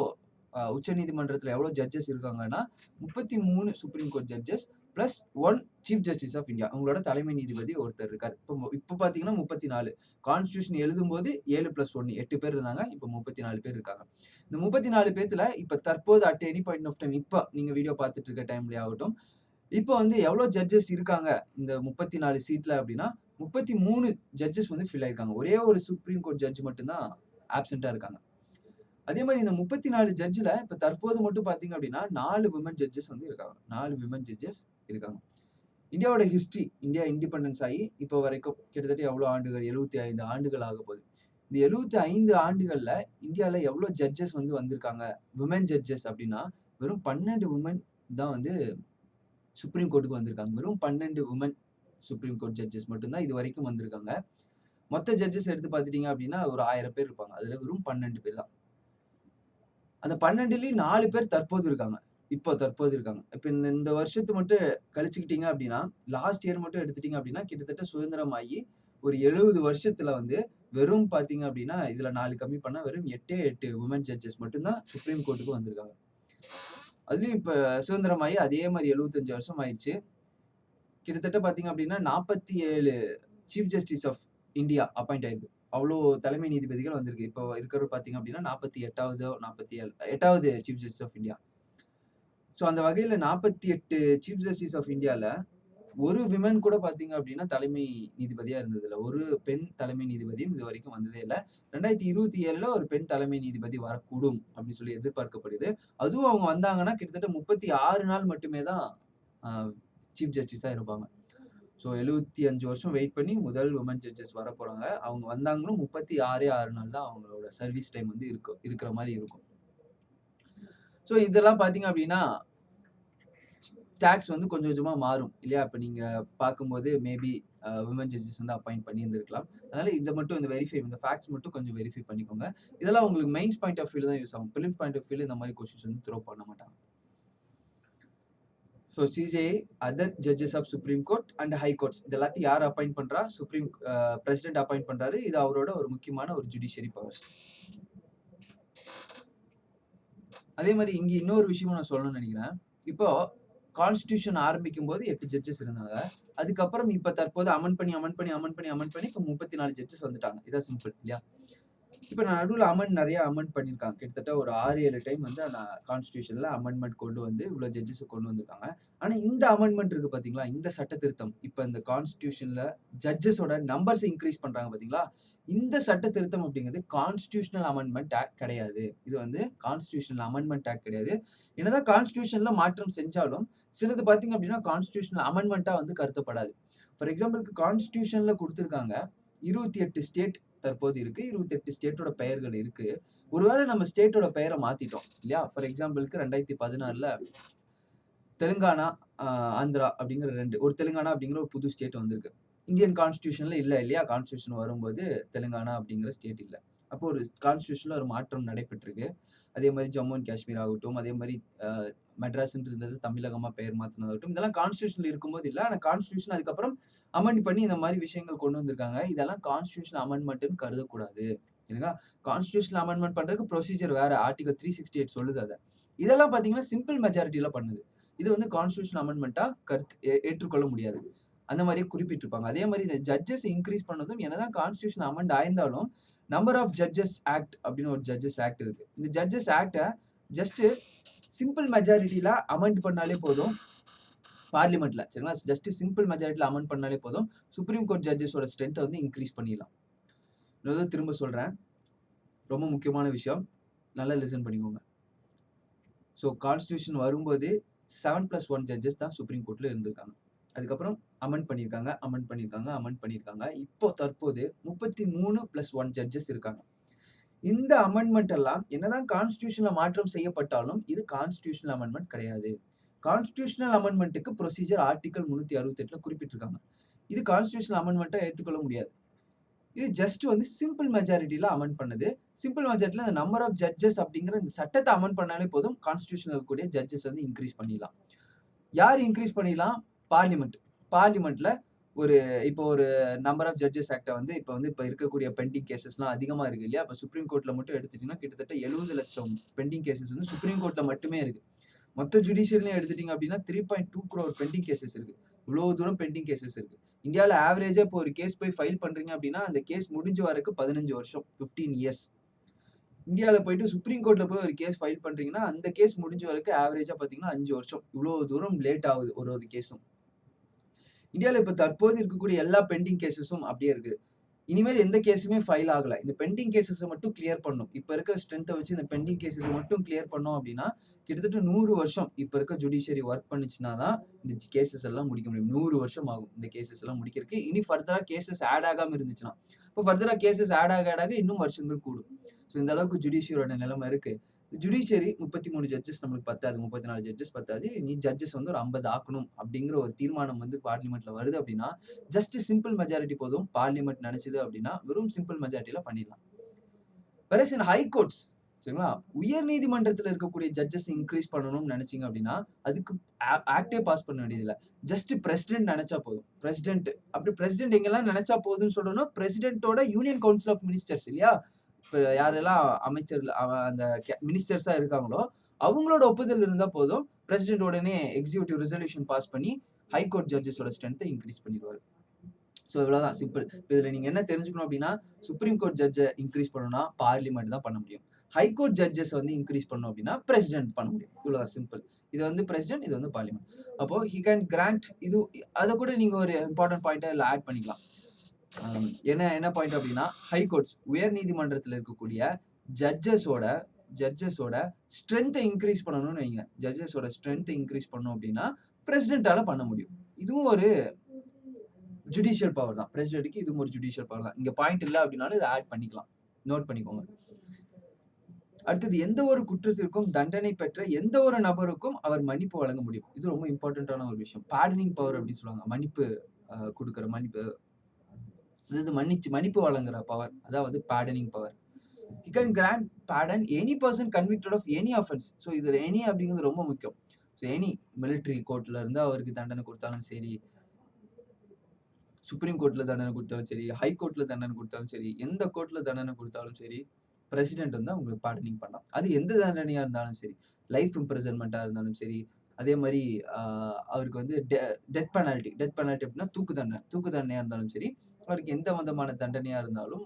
A: உச்சநீதிமன்றத்துல எவ்வளோ ஜட்ஜஸ் இருக்காங்கன்னா 33 Supreme court judges plus 1 Chief justice of India. உங்களோட தலைமை நீதிபதி ஒருத்தர் இருக்காரு. இப்ப பார்த்தீங்கன்னா 34. கான்ஸ்டிடியூஷன் எழுதும்போது 7+1 8 பேர் இருந்தாங்க. இப்ப 34 பேர் இருக்காங்க. இந்த 34 பேத்துல இப்ப தற்போது at any point of time இப்ப நீங்க வீடியோ பார்த்துட்டு இருக்க டைம்லயே ஆகட்டும், இப்ப வந்து எவ்வளோ ஜட்ஜஸ் இருக்காங்க இந்த 34 சீட்ல அப்படின்னா 33 ஜட்ஜஸ் வந்து ஃபில் ஆயிருக்காங்க. ஒரே ஒரு சுப்ரீம் கோர்ட் ஜட்ஜ் மட்டும் தான் ஆப்சென்ட்டா இருக்காங்க. அதே மாரி இந்த 34 ஜட்ஜ்ல இப்ப தற்போது மட்டும் பார்த்தீங்க அப்படின்னா 4 விமன் ஜட்ஜஸ் வந்து இருக்காங்க. 4 விமன் ஜட்ஜஸ் இருக்காங்க. இந்தியாவோட ஹிஸ்டரி இந்தியா இண்டிபெண்டன்ஸ் ஆகி இப்போ வரைக்கும் கிட்டத்தட்ட எவ்வளோ ஆண்டுகள் 75 ஆண்டுகள் ஆகப்போகுது. இந்த 75 ஆண்டுகள்ல இந்தியால எவ்வளோ ஜட்ஜஸ் வந்து வந்திருக்காங்க விமன் ஜட்ஜஸ் அப்படின்னா வெறும் 12 விமன் தான் வந்து சுப்ரீம் கோர்ட்டுக்கு வந்திருக்காங்க. வெறும் 12 விமன் சுப்ரீம் கோர்ட் ஜட்ஜஸ் மட்டும் தான் இதுவரைக்கும் வந்திருக்காங்க. மொத்த ஜட்ஜஸ் எடுத்து பார்த்துட்டீங்க அப்படின்னா ஒரு 1000 பேர் இருப்பாங்க. அதுல வெறும் 12 பேர் தான். அந்த 12லயும் 4 பேர் தற்போது இருக்காங்க. தற்போது இருக்காங்க. இப்ப இந்த வருஷத்த மட்டும் கழிச்சுக்கிட்டீங்க அப்படின்னா, லாஸ்ட் இயர் மட்டும் எடுத்துட்டீங்க அப்படின்னா, கிட்டத்தட்ட சுதந்திரமாகி ஒரு 70 வருஷத்துல வந்து வெறும் பார்த்தீங்க அப்படின்னா, இதுல 4 கம்மி பண்ணா வெறும் 8 வுமன் ஜட்ஜஸ் மட்டும் தான் சுப்ரீம் கோர்ட்டுக்கு வந்திருக்காங்க. அதுலயும் இப்ப சுதந்திரமாயி அதே மாரி 75 வருஷம் ஆயிருச்சு. கிட்டத்தட்ட பார்த்தீங்க அப்படின்னா, 47 Chief justice of India appoint ஆயிருக்கு. அவ்ளோ தலைமை நீதிபதிகள் வந்திருக்கு. இப்போ இருக்கிறவர் பார்த்தீங்க அப்படின்னா 48வதோ 8வது chief justice of India. So அந்த வகையில 48 சீஃப் ஜஸ்டிஸ் ஆஃப் இந்தியால ஒரு விமன் கூட பார்த்தீங்க அப்படின்னா தலைமை நீதிபதியா இருந்ததில்ல. ஒரு பெண் தலைமை நீதிபதியும் இதுவரைக்கும் வந்ததே இல்ல. 2027ல ஒரு பெண் தலைமை நீதிபதி வரக்கூடும் அப்படின்னு சொல்லி எதிர்பார்க்கப்படுது. அதுவும் அவங்க வந்தாங்கன்னா கிட்டத்தட்ட 36 நாள் மட்டுமே தான் அ சீஃப் ஜஸ்டிஸா இருப்பாங்க. ஸோ 75 வருஷம் வெயிட் பண்ணி முதல் விமன் ஜட்ஜஸ் வரப்போறாங்க. அவங்க வந்தாங்களும் 36 நாள் தான் அவங்களோட சர்வீஸ் டைம் வந்து இருக்கிற மாரி இருக்கும். ஸோ இதெல்லாம் பார்த்தீங்க அப்படின்னா, ஸ்டாட்ஸ் வந்து கொஞ்சம் கொஞ்சமா மாறும் இல்லையா? இப்ப நீங்க பார்க்கும்போது மேபி விமன் ஜட்ஜஸ் வந்து அப்பாயிண்ட் பண்ணியிருந்திருக்கலாம். அதனால இந்த வெரிஃபை இந்த ஃபேக்ட்ஸ் மட்டும் கொஞ்சம் வெரிஃபை பண்ணிக்கோங்க. இதெல்லாம் உங்களுக்கு மெயின்ஸ் பாயிண்ட் ஆஃப் வியூல தான் யூஸ் ஆகும். பிலிம்ஸ் பாயிண்ட் ஆஃப் வியூல இந்த மாதிரி கொஸ்டின்ஸ் வந்து த்ரோ பண்ண மாட்டாங்க. So CJI, other judges of Supreme Court and High Courts இது எல்லாத்தையும் யார் அப்பாயிண்ட் பண்றா? பிரசிடென்ட் அப்பாயிண்ட் பண்றாரு. இது அவரோட ஒரு முக்கியமான ஒரு ஜுடிஷியரி பவர்ஸ். அதே மாதிரி இங்க இன்னொரு விஷயமும் நான் சொல்லணும்னு நினைக்கிறேன். இப்போ கான்ஸ்டிடியூஷன் ஆரம்பிக்கும் போது 8 ஜட்ஜஸ் இருந்தாங்க. அதுக்கப்புறம் இப்ப தற்போது அமெண்ட் பண்ணி இப்போ 34 ஜட்ஜஸ் வந்துட்டாங்க. இதான் சிம்பிள் இல்லையா? இப்ப நான் நடுவுல நிறைய அமெண்ட் பண்ணியிருக்காங்க. கிட்டத்தட்ட ஒரு 6-7 டைம் வந்து அந்த கான்ஸ்டிடியூஷன்ல அமெண்ட்மெண்ட் கொண்டு வந்து இவ்வளவு ஜட்ஜஸ் கொண்டு வந்திருக்காங்க. ஆனா இந்த அமெண்ட்மெண்ட் இருக்கு பாத்தீங்களா? இந்த சட்ட திருத்தம் இப்ப இந்த கான்ஸ்டிடியூஷன்ல ஜட்ஜஸோட நம்பர்ஸ் இன்க்ரீஸ் பண்றாங்க பாத்தீங்களா? இந்த சட்ட திருத்தம் அப்படிங்கிறது கான்ஸ்டிடியூஷனல் அமெண்ட்மெண்ட் ஆக்ட் கிடையாது. இது வந்து கான்ஸ்டிடியூஷனல் அமெண்ட்மெண்ட் ஆக்ட் கிடையாது. என்னதான் கான்ஸ்டிடியூஷன்ல மாற்றம் செஞ்சாலும் சிலது பாத்தீங்க அப்படின்னா கான்ஸ்டிடியூஷனல் அமெண்ட்மெண்டா வந்து கருதப்படாது. ஃபார் எக்ஸாம்பிளுக்கு கான்ஸ்டிடியூஷன்ல கொடுத்திருக்காங்க 28 ஸ்டேட் தற்போது இருக்கு. 28 ஸ்டேட்டோட பெயர்கள் இருக்கு. ஒருவேளை நம்ம ஸ்டேட்டோட பெயரை மாத்திட்டோம் இல்லையா? ஃபார் எக்ஸாம்பிளுக்கு 2016ல தெலுங்கானா, ஆந்திரா அப்படிங்கிற ஒரு தெலுங்கானா அப்படிங்கிற ஒரு புது ஸ்டேட் வந்திருக்கு. இந்தியன் கான்ஸ்டிடியூஷன்ல இல்லையா? கான்ஸ்டிடியூஷன் வரும்போது தெலுங்கானா அப்படிங்கிற ஸ்டேட் இல்ல. அப்போ ஒரு கான்ஸ்டிடியூஷன்ல ஒரு மாற்றம் நடைபெற்றிருக்கு. அதே மாதிரி ஜம்மு அண்ட் காஷ்மீர் ஆகட்டும், அதே மாதிரி மெட்ராஸ்ன்னு இருந்தது தமிழகமா பெயர் மாத்தினதாகட்டும், இதெல்லாம் கான்ஸ்டிடியூஷன்ல இருக்கும்போது இல்ல. ஆனா கான்ஸ்டிடியூஷன் அதுக்கப்புறம் அமெண்ட் பண்ணி இந்த மாதிரி விஷயங்கள் கொண்டு வந்திருக்காங்க. இதெல்லாம் கான்ஸ்டிடியூஷனல் அமெண்ட்மெண்ட்னு கருதக்கூடாது. சரிங்களா? கான்ஸ்டிடியூஷனல் அமெண்ட்மெண்ட் பண்றதுக்கு ப்ரொசீஜர் வேற. ஆர்டிகல் 368 சொல்லுது அத. இதெல்லாம் பாத்தீங்கன்னா சிம்பிள் மெஜாரிட்டில பண்ணுது. இது வந்து கான்ஸ்டிடியூஷனல் அமெண்ட்மெண்ட்டா ஏற்றுக்கொள்ள முடியாது. அந்த மாதிரியே குறிப்பிட்டிருப்பாங்க. அதே மாதிரி இந்த ஜட்ஜஸ் இன்க்ரீஸ் பண்ணதும் என்னதான் கான்ஸ்டிடியூஷன் அமெண்ட் ஆயிருந்தாலும் நம்பர் ஆஃப் ஜட்ஜஸ் ஆக்ட் அப்படின்னு ஒரு ஜட்ஜஸ் ஆக்ட் இருக்கு. இந்த ஜட்ஜஸ் ஆக்ட ஜஸ்ட் சிம்பிள் மெஜாரிட்டில அமெண்ட் பண்ணாலே போதும். பார்லிமெண்ட்ல சரிங்களா? ஜஸ்ட் சிம்பிள் மெஜாரிட்டில அமெண்ட் பண்ணாலே போதும். சுப்ரீம் கோர்ட் ஜட்ஜஸோட ஸ்ட்ரென்த்தை வந்து இன்க்ரீஸ் பண்ணிடலாம். இன்னொரு திரும்ப சொல்றேன். ரொம்ப முக்கியமான விஷயம். நல்லா லிசன் பண்ணிக்கோங்க. ஸோ கான்ஸ்டிடியூஷன் வரும்போது 7+1 ஜட்ஜஸ் தான் சுப்ரீம் கோர்ட்ல இருந்திருக்காங்க. அதுக்கப்புறம் அமெண்ட் பண்ணியிருக்காங்க. இப்போ தற்போது 33+1 ஜட்ஜஸ் இருக்காங்க. இந்த அமெண்ட்மெண்ட் எல்லாம் என்னதான் கான்ஸ்டிடியூஷன்ல மாற்றம் செய்யப்பட்டாலும் இது கான்ஸ்டிடியூஷனல் அமெண்ட்மெண்ட் கிடையாது. கான்ஸ்டிடியூஷனல் அமெண்ட்மெண்ட்டுக்கு ப்ரொசீஜர் ஆர்டிகல் 368ல குறிப்பிட்டிருக்காங்க. இது கான்ஸ்டிடியூஷனல் அமெண்ட்மெண்ட்டை ஏற்றுக்கொள்ள முடியாது. இது ஜஸ்ட் வந்து சிம்பிள் மெஜாரிட்டில அமெண்ட் பண்ணது. சிம்பிள் மெஜாரிட்டில இந்த நம்பர் ஆஃப் ஜட்ஜஸ் அப்படிங்கிற இந்த சட்டத்தை அமெண்ட் பண்ணாலே போதும். கான்ஸ்டிடியூஷன்ல இருக்கக்கூடிய ஜட்ஜஸ் வந்து இன்க்ரீஸ் பண்ணிடலாம். யார் இன்க்ரீஸ் பண்ணிடலாம்? பார்லிமெண்ட்ல இப்போ ஒரு நம்பர் ஆஃப் ஜட்ஜஸ் ஆக்ட வந்து இப்போ இருக்கக்கூடிய பெண்டிங் கேசஸ்லாம் அதிகமா இருக்கு இல்லையா? இப்போ சுப்ரீம் கோர்ட்ல மட்டும் எடுத்துட்டீங்கன்னா கிட்டத்தட்ட 70 லட்சம் பெண்டிங் கேசஸ் வந்து சுப்ரீம் கோர்ட்ல மட்டுமே இருக்கு. மொத்த ஜுடிஷியரிலையும் எடுத்துட்டீங்க அப்படின்னா 3.2 crore பெண்டிங் கேசஸ் இருக்கு. இவ்வளவு தூரம் பெண்டிங் கேசஸ் இருக்கு. இந்தியாவில் ஆவரேஜா இப்போ ஒரு கேஸ் போய் ஃபைல் பண்றீங்க அப்படின்னா அந்த கேஸ் முடிஞ்ச வரைக்கும் 15 வருஷம் 15 இயர்ஸ். இந்தியாவில் போயிட்டு சுப்ரீம் கோர்ட்ல போய் ஒரு கேஸ் ஃபைல் பண்றீங்கன்னா அந்த கேஸ் முடிஞ்ச வரைக்கும் ஆவரேஜா பாத்தீங்கன்னா 5 வருஷம். இவ்வளவு தூரம் லேட் ஆகுது ஒரு கேஸும். இந்தியாவில் இப்போ தற்போது இருக்கக்கூடிய எல்லா பெண்டிங் கேசஸும் அப்படியே இருக்கு. இனிமேல் எந்த கேஸுமே ஃபைல் ஆகல. இந்த பெண்டிங் கேசஸை மட்டும் கிளியர் பண்ணும். இப்ப இருக்கிற ஸ்ட்ரென்த்தை வச்சு இந்த பெண்டிங் கேசஸ் மட்டும் கிளியர் பண்ணோம் அப்படின்னா கிட்டத்தட்ட 100 வருஷம் இப்ப இருக்க ஜுடிஷியரி ஒர்க் பண்ணுச்சுன்னா தான் இந்த கேசஸ் எல்லாம் முடிக்க முடியும். 100 வருஷம் ஆகும் இந்த கேசஸ் எல்லாம் முடிக்கிறதுக்கு. இனி ஃபர்தரா கேசஸ் ஆட் ஆகாம இருந்துச்சுன்னா இப்போ ஃபர்தரா கேசஸ் ஆட் ஆக இன்னும் வருஷங்கள் கூடும். ஸோ இந்த அளவுக்கு ஜுடிஷியரோட நிலைமை இருக்கு. ஜுடிஷியரி 33 ஜட்ஜஸ் நம்மளுக்கு பத்தாது, 34 ஜட்ஜஸ் பத்தாது. நீ ஜட்ஜஸ் வந்து ஒரு 50 ஆக்கணும் அப்படிங்கிற ஒரு தீர்மானம் வந்து பார்லிமெண்ட்ல வருது அப்படின்னா ஜஸ்ட் சிம்பிள் மெஜாரிட்டி போதும். பார்லிமெண்ட் நினைச்சது அப்படின்னா வெறும் சிம்பிள் மெஜாரிட்டியில பண்ணிடலாம். வேற சில ஹை கோர்ட்ஸ் சரிங்களா? உயர் நீதிமன்றத்தில் இருக்கக்கூடிய ஜட்ஜஸ் இன்க்ரீஸ் பண்ணணும்னு நினைச்சீங்க அப்படின்னா அதுக்கு ஆக்டே பாஸ் பண்ண வேண்டியதில்லை. ஜஸ்ட் பிரசிடென்ட் நினைச்சா போதும். பிரசிடென்ட் எங்கெல்லாம் நினைச்சா போதும்னு சொல்லணும். பிரசிடென்ட்டோட யூனியன் கவுன்சில் ஆஃப் மினிஸ்டர்ஸ் இல்லையா? இப்போ யாரெல்லாம் அமைச்சர் அந்த மினிஸ்டர்ஸா இருக்காங்களோ அவங்களோட ஒப்புதல் இருந்தா போதும். பிரசிடென்ட் உடனே எக்ஸிக்யூட்டிவ் ரெசல்யூஷன் பாஸ் பண்ணி ஹைகோர்ட் ஜட்ஜஸோட ஸ்ட்ரென்த்தை இன்க்ரீஸ் பண்ணிடுவாரு. ஸோ இவ்வளவுதான் சிம்பிள். இதுல நீங்க என்ன தெரிஞ்சுக்கணும் அப்படின்னா சுப்ரீம் கோர்ட் ஜட்ஜை இன்க்ரீஸ் பண்ணணும்னா பார்லிமெண்ட் தான் பண்ண முடியும். ஹைகோர்ட் ஜட்ஜஸ் வந்து இன்க்ரீஸ் பண்ணணும் அப்படின்னா பிரசிடென்ட் பண்ண முடியும். இவ்வளவுதான் சிம்பிள். இது வந்து பிரசிடென்ட், இது வந்து பார்லிமெண்ட். அப்போ ஹி கேன் கிராண்ட் இது. அதை கூட நீங்க ஒரு இம்பார்ட்டன்ட் பாயிண்டா இதுல ஆட் பண்ணிக்கலாம். என்ன பாயிண்ட் அப்படின்னா ஹைகோர்ட்ஸ் உயர் நீதிமன்றத்தில் இருக்கக்கூடிய ஜட்ஜஸோட ஸ்ட்ரென்த்தை இன்க்ரீஸ் பண்ணணும்னு வைங்க. ஜட்ஜஸோட ஸ்ட்ரென்த்தை இன்க்ரீஸ் பண்ணணும் அப்படின்னா பிரசிடென்ட்டால பண்ண முடியும். இதுவும் ஒரு ஜுடிஷியல் பவர் தான். பிரசிடென்ட்க்கு இதுவும் ஒரு ஜுடிஷியல் பவர் தான். இங்க பாயிண்ட் இல்லை அப்படின்னாலும் இதை ஆட் பண்ணிக்கலாம். நோட் பண்ணிக்கோங்க. அடுத்தது எந்த ஒரு குற்றத்திற்கும் தண்டனை பெற்ற எந்த ஒரு நபருக்கும் அவர் மன்னிப்பு வழங்க முடியும். இது ரொம்ப இம்பார்ட்டன்டான ஒரு விஷயம். பார்டனிங் பவர் அப்படின்னு சொல்லுவாங்க. மன்னிப்பு கொடுக்குற அதாவது மன்னிப்பு வழங்குற பவர். அதான் வந்து pardoning power. He can grant pardon any person convicted of any offense. So இது எனி அப்படிங்கிறது ரொம்ப முக்கியம். ஸோ எனி மிலிட்டரி கோர்ட்ல இருந்து அவருக்கு தண்டனை கொடுத்தாலும் சரி, சுப்ரீம் கோர்ட்ல தண்டனை கொடுத்தாலும் சரி, ஹை கோர்ட்ல தண்டனை கொடுத்தாலும் சரி, எந்த கோர்ட்ல தண்டனை கொடுத்தாலும் சரி, பிரசிடென்ட் வந்து அவங்களுக்கு பார்டனிங் பண்ணலாம். அது எந்த தண்டனையா இருந்தாலும் சரி, லைஃப் இம்ப்ரிசன்மெண்ட்டா இருந்தாலும் சரி, அதே மாரி அவருக்கு வந்து டெத் பெனால்டி அப்படின்னா தூக்கு தண்டனையா இருந்தாலும் சரி, அவருக்கு எந்த விதமான தண்டனையா இருந்தாலும்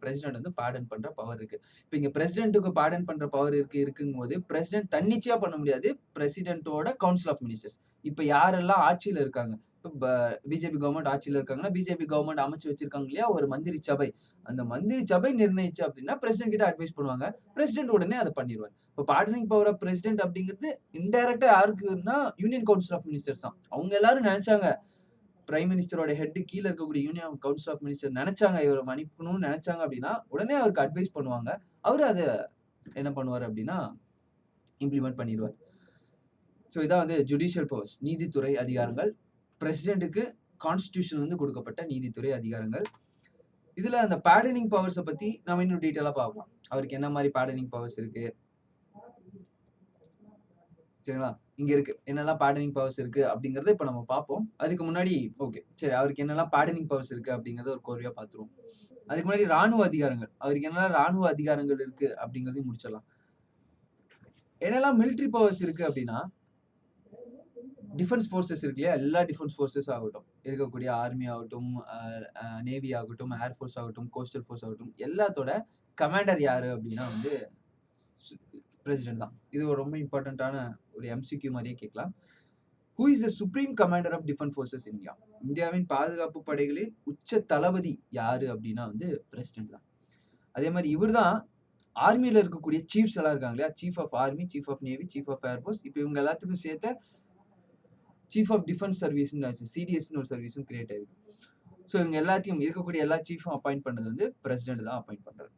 A: பிரசிடென்ட் வந்து பார்டன் பண்ற பவர் இருக்கு. இப்ப இங்க பிரசிடென்ட்க்கு பார்டன் பண்ற பவர் இருக்குங்கும்போது, பிரசிடென்ட் தன்னிச்சையா பண்ண முடியாது. பிரசிடென்ட்டோட கவுன்சில் ஆஃப் மினிஸ்டர்ஸ். இப்ப யாரெல்லாம் ஆட்சியில இருக்காங்க, இப்ப பிஜேபி கவர்ன்மெண்ட் ஆட்சியில இருக்காங்கன்னா, பிஜேபி கவர்ன்மெண்ட் அமைச்சு வச்சிருக்காங்க இல்லையா ஒரு மந்திரி சபை. அந்த மந்திரி சபை நிர்ணயிச்சு அப்படின்னா பிரசிடென்ட் கிட்ட அட்வைஸ் பண்ணுவாங்க. பிரசிடென்ட் உடனே அதை பண்ணிருவாரு. இப்ப பார்டனிங் பவர் ஆஃப் பிரசிடென்ட் அப்படிங்கிறது இன்டைரக்டா யாருக்குன்னா யூனியன் கவுன்சில் ஆஃப் மினிஸ்டர்ஸ் தான். அவங்க எல்லாரும் நினைச்சாங்க பிரைம் மினிஸ்டரோட ஹெட் கீழ இருக்கக்கூடிய யூனியன் கவுன்சில் ஆஃப் மினிஸ்டர் நினைச்சாங்க இவரை மன்னிக்கணும்னு நினைச்சாங்க அப்படின்னா உடனே அவருக்கு அட்வைஸ் பண்ணுவாங்க. அவரு அதை என்ன பண்ணுவாரு அப்படின்னா இம்ப்ளிமெண்ட் பண்ணிடுவார். ஸோ இதான் வந்து ஜுடிஷியல் பவர்ஸ், நீதித்துறை அதிகாரங்கள். பிரசிடென்ட்டுக்கு கான்ஸ்டிடியூஷன்ல இருந்து கொடுக்கப்பட்ட நீதித்துறை அதிகாரங்கள். இதுல அந்த பார்டனிங் பவர்ஸை பத்தி நம்ம இன்னும் டீட்டெயிலா பார்க்கலாம். அவருக்கு என்ன மாதிரி பார்டனிங் பவர்ஸ் இருக்கு, சரிங்களா? இங்க இருக்கு என்னெல்லாம் பார்டனிங் பவர்ஸ் இருக்கு அப்படிங்கறத இப்ப நம்ம பார்ப்போம். அதுக்கு முன்னாடி ஓகே சரி அவருக்கு என்னெல்லாம் பார்டனிங் பவர்ஸ் இருக்கு அப்படிங்கறத ஒரு கோர்வையா பார்த்துருவோம். அதுக்கு முன்னாடி ராணுவ அதிகாரங்கள், அவருக்கு என்னெல்லாம் ராணுவ அதிகாரங்கள் இருக்கு அப்படிங்கறதையும் முடிச்சிடலாம். என்னெல்லாம் மிலிட்டரி பவர்ஸ் இருக்கு அப்படின்னா, டிஃபென்ஸ் ஃபோர்ஸஸ் இருக்கு இல்லையா, எல்லா டிஃபென்ஸ் ஃபோர்ஸஸ் ஆகட்டும், இருக்கக்கூடிய ஆர்மி ஆகட்டும், நேவி ஆகட்டும், ஏர் ஃபோர்ஸ் ஆகட்டும், கோஸ்டல் ஃபோர்ஸ் ஆகட்டும், எல்லாத்தோட கமாண்டர் யாரு அப்படின்னா வந்து பிரசிடென்ட் தான். இது ஒரு ரொம்ப இம்பார்ட்டன்டான ஒரு எம்சிக்யூ மாதிரியே கேட்கலாம். Who is the Supreme Commander of Defence Forces India? இந்தியாவின் பாதுகாப்பு படைகளின் உச்ச தளபதி யாரு அப்படின்னா வந்து பிரசிடென்ட் தான். அதே மாதிரி இவர் தான் ஆர்மியில இருக்கக்கூடிய சீஃப்ஸ் எல்லாம் இருக்காங்க இல்லையா, chief of army, chief of navy, chief of air force, இப்போ இவங்க எல்லாத்துக்கும் சேர்த்த சீஃப் ஆஃப் டிஃபென்ஸ் சர்வீஸ்னு சிடிஎஸ்னு ஒரு சர்வீஸும் கிரியேட் ஆயிருக்கு. ஸோ இவங்க எல்லாத்தையும் இருக்கக்கூடிய எல்லா சீஃபும் அப்பாயிண்ட் பண்ணது வந்து பிரசிடென்ட் தான் அப்பாயிண்ட் பண்றாரு.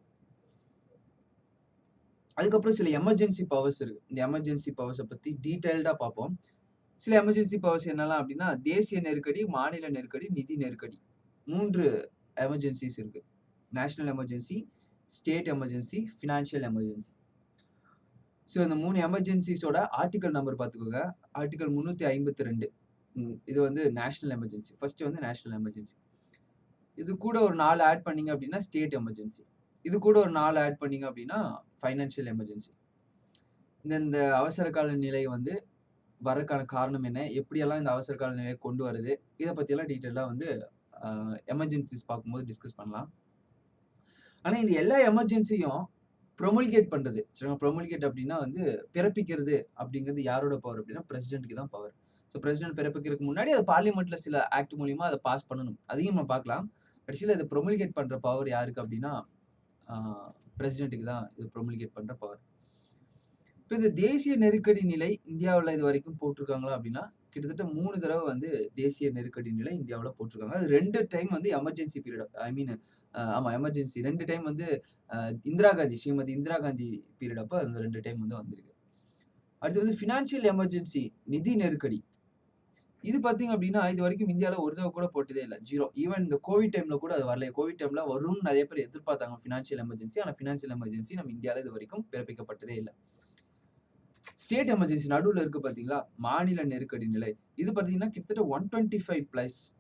A: அதுக்கப்புறம் சில எமர்ஜென்சி பவர்ஸ் இருக்கு. இந்த எமர்ஜென்சி பவர்ஸை பத்தி டீடைல்டா பார்ப்போம். சில எமர்ஜென்சி பவர்ஸ் என்னெல்லாம் அப்படின்னா, தேசிய நெருக்கடி, மாநில நெருக்கடி, நிதி நெருக்கடி, 3 எமர்ஜென்சிஸ் இருக்கு. National emergency, state emergency, financial emergency. So இந்த 3 எமர்ஜென்சிஸோட ஆர்டிகல் நம்பர் பார்த்துக்கோங்க. ஆர்டிகல் 352. இது வந்து நேஷனல் எமர்ஜென்சி. ஃபர்ஸ்ட் வந்து நேஷனல் எமர்ஜென்சி. இது கூட ஒரு 4 ஆட் பண்ணீங்க அப்படின்னா ஸ்டேட் எமர்ஜென்சி. இது கூட ஒரு 4 ஆட் பண்ணீங்க அப்படின்னா ஃபைனான்ஷியல் எமர்ஜென்சி. இந்த அவசர கால நிலை வந்து வரக்கான காரணம் என்ன, எப்படியெல்லாம் இந்த அவசர கால நிலையை கொண்டு வருது, இதை பற்றியெல்லாம் டீட்டெயிலாக வந்து எமர்ஜென்சிஸ் பார்க்கும்போது டிஸ்கஸ் பண்ணலாம். ஆனால் இந்த எல்லா எமர்ஜென்சியும் ப்ரொமல்கேட் பண்ணுறது, சரிங்களா? ப்ரொமல்கேட் அப்படின்னா வந்து பிறப்பிக்கிறது அப்படிங்கிறது யாரோட பவர் அப்படின்னா பிரசிடென்ட்டுக்கு தான் பவர். ஸோ பிரசிடென்ட் பிறப்பிக்கிறதுக்கு முன்னாடி அது பார்லிமெண்ட்ல சில ஆக்ட் மூலியமா அதை பாஸ் பண்ணணும், அதையும் நம்ம பார்க்கலாம். கடைசியில் இதை ப்ரொமல்கேட் பண்ணுற பவர் யாருக்கு அப்படின்னா பிரசிடென்ட்டுக்கு தான் இது ப்ரொமல்கேட் பண்ணுற பவர். இப்போ இந்த தேசிய நெருக்கடி நிலை இந்தியாவில் இது வரைக்கும் போட்டிருக்காங்களா அப்படின்னா கிட்டத்தட்ட 3 தடவை வந்து தேசிய நெருக்கடி நிலை இந்தியாவில் போட்டிருக்காங்க. அது 2 டைம் வந்து எமர்ஜென்சி பீரியட், ஐ மீன் ஆமா எமர்ஜென்சி 2 டைம் வந்து ஸ்ரீமதி இந்திரா காந்தி பீரியட் அப்போ அந்த 2 டைம் வந்து வந்திருக்கு. அடுத்து வந்து ஃபினான்ஷியல் எமர்ஜென்சி, நிதி நெருக்கடி. இது பார்த்தீங்க அப்படின்னா இது வரைக்கும் இந்தியாவில் ஒரு தடவை கூட போட்டதே இல்லை, 0. ஈவன் இந்த கோவிட் டைம்ல கூட அது வரல. கோவிட் டைம்ல வரும்னு நிறைய பேர் எதிர்பார்த்தாங்க ஃபினான்ஷியல் எமர்ஜென்சி. ஆனால் ஃபினான்ஷியல் எமர்ஜென்சி நம்ம இந்தியாவில் இது வரைக்கும் பிறப்பிக்கப்பட்டதே இல்லை. ஸ்டேட் எமர்ஜென்சி நடுவில் இருக்கு பார்த்தீங்களா, மாநில நெருக்கடி நிலை. இது பார்த்தீங்கன்னா கிட்டத்தட்ட 125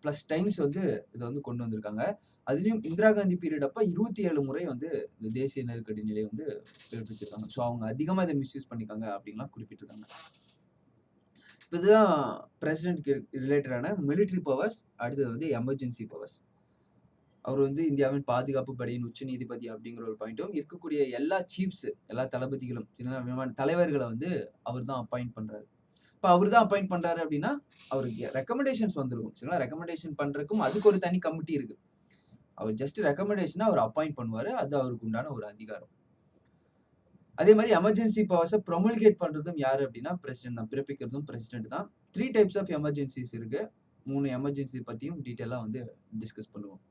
A: பிளஸ் டைம்ஸ் வந்து இதை வந்து கொண்டு வந்திருக்காங்க. அதுலயும் இந்திரா காந்தி பீரியட் அப்ப 27 முறை வந்து இந்த தேசிய நெருக்கடி நிலை வந்து பிறப்பிச்சிருக்காங்க. ஸோ அவங்க அதிகமா இதை மிஸ்யூஸ் பண்ணிருக்காங்க அப்படின்லாம் குறிப்பிட்டிருக்காங்க. இதுதான் பிரசிடென்ட்க்கு ரிலேட்டடான மிலிட்டரி பவர்ஸ். அடுத்தது வந்து எமர்ஜென்சி பவர்ஸ். அவர் வந்து இந்தியாவின் பாதுகாப்பு படையின் உச்ச நீதிபதி அப்படிங்கிற ஒரு பாயிண்ட்டும், இருக்கக்கூடிய எல்லா சீஃப்ஸ், எல்லா தளபதிகளும், விமான தலைவர்களை வந்து அவர் தான் அப்பாயிண்ட் பண்றாரு. இப்போ அவர் தான் அப்பாயிண்ட் பண்றாரு அப்படின்னா அவருக்கு ரெக்கமெண்டேஷன்ஸ் வந்துருக்கும், சரிங்களா? ரெக்கமெண்டேஷன் பண்றதுக்கும் அதுக்கு ஒரு தனி கமிட்டி இருக்கு. அவர் ஜஸ்ட் ரெக்கமெண்டேஷனை அவர் அப்பாயிண்ட் பண்ணுவாரு, அது அவருக்கு உண்டான ஒரு அதிகாரம். அதே மாதிரி எமர்ஜென்சி பவர்ஸை ப்ரொமல்கேட் பண்றதும் யாரு அப்படின்னா பிரசிடென்ட் தான், பிறப்பிக்கிறதும் பிரசிடென்ட் தான். 3 டைப்ஸ் ஆஃப் எமர்ஜென்சிஸ் இருக்கு. 3 எமர்ஜென்சி பத்தியும் டீட்டெயிலா வந்து டிஸ்கஸ் பண்ணுவோம்.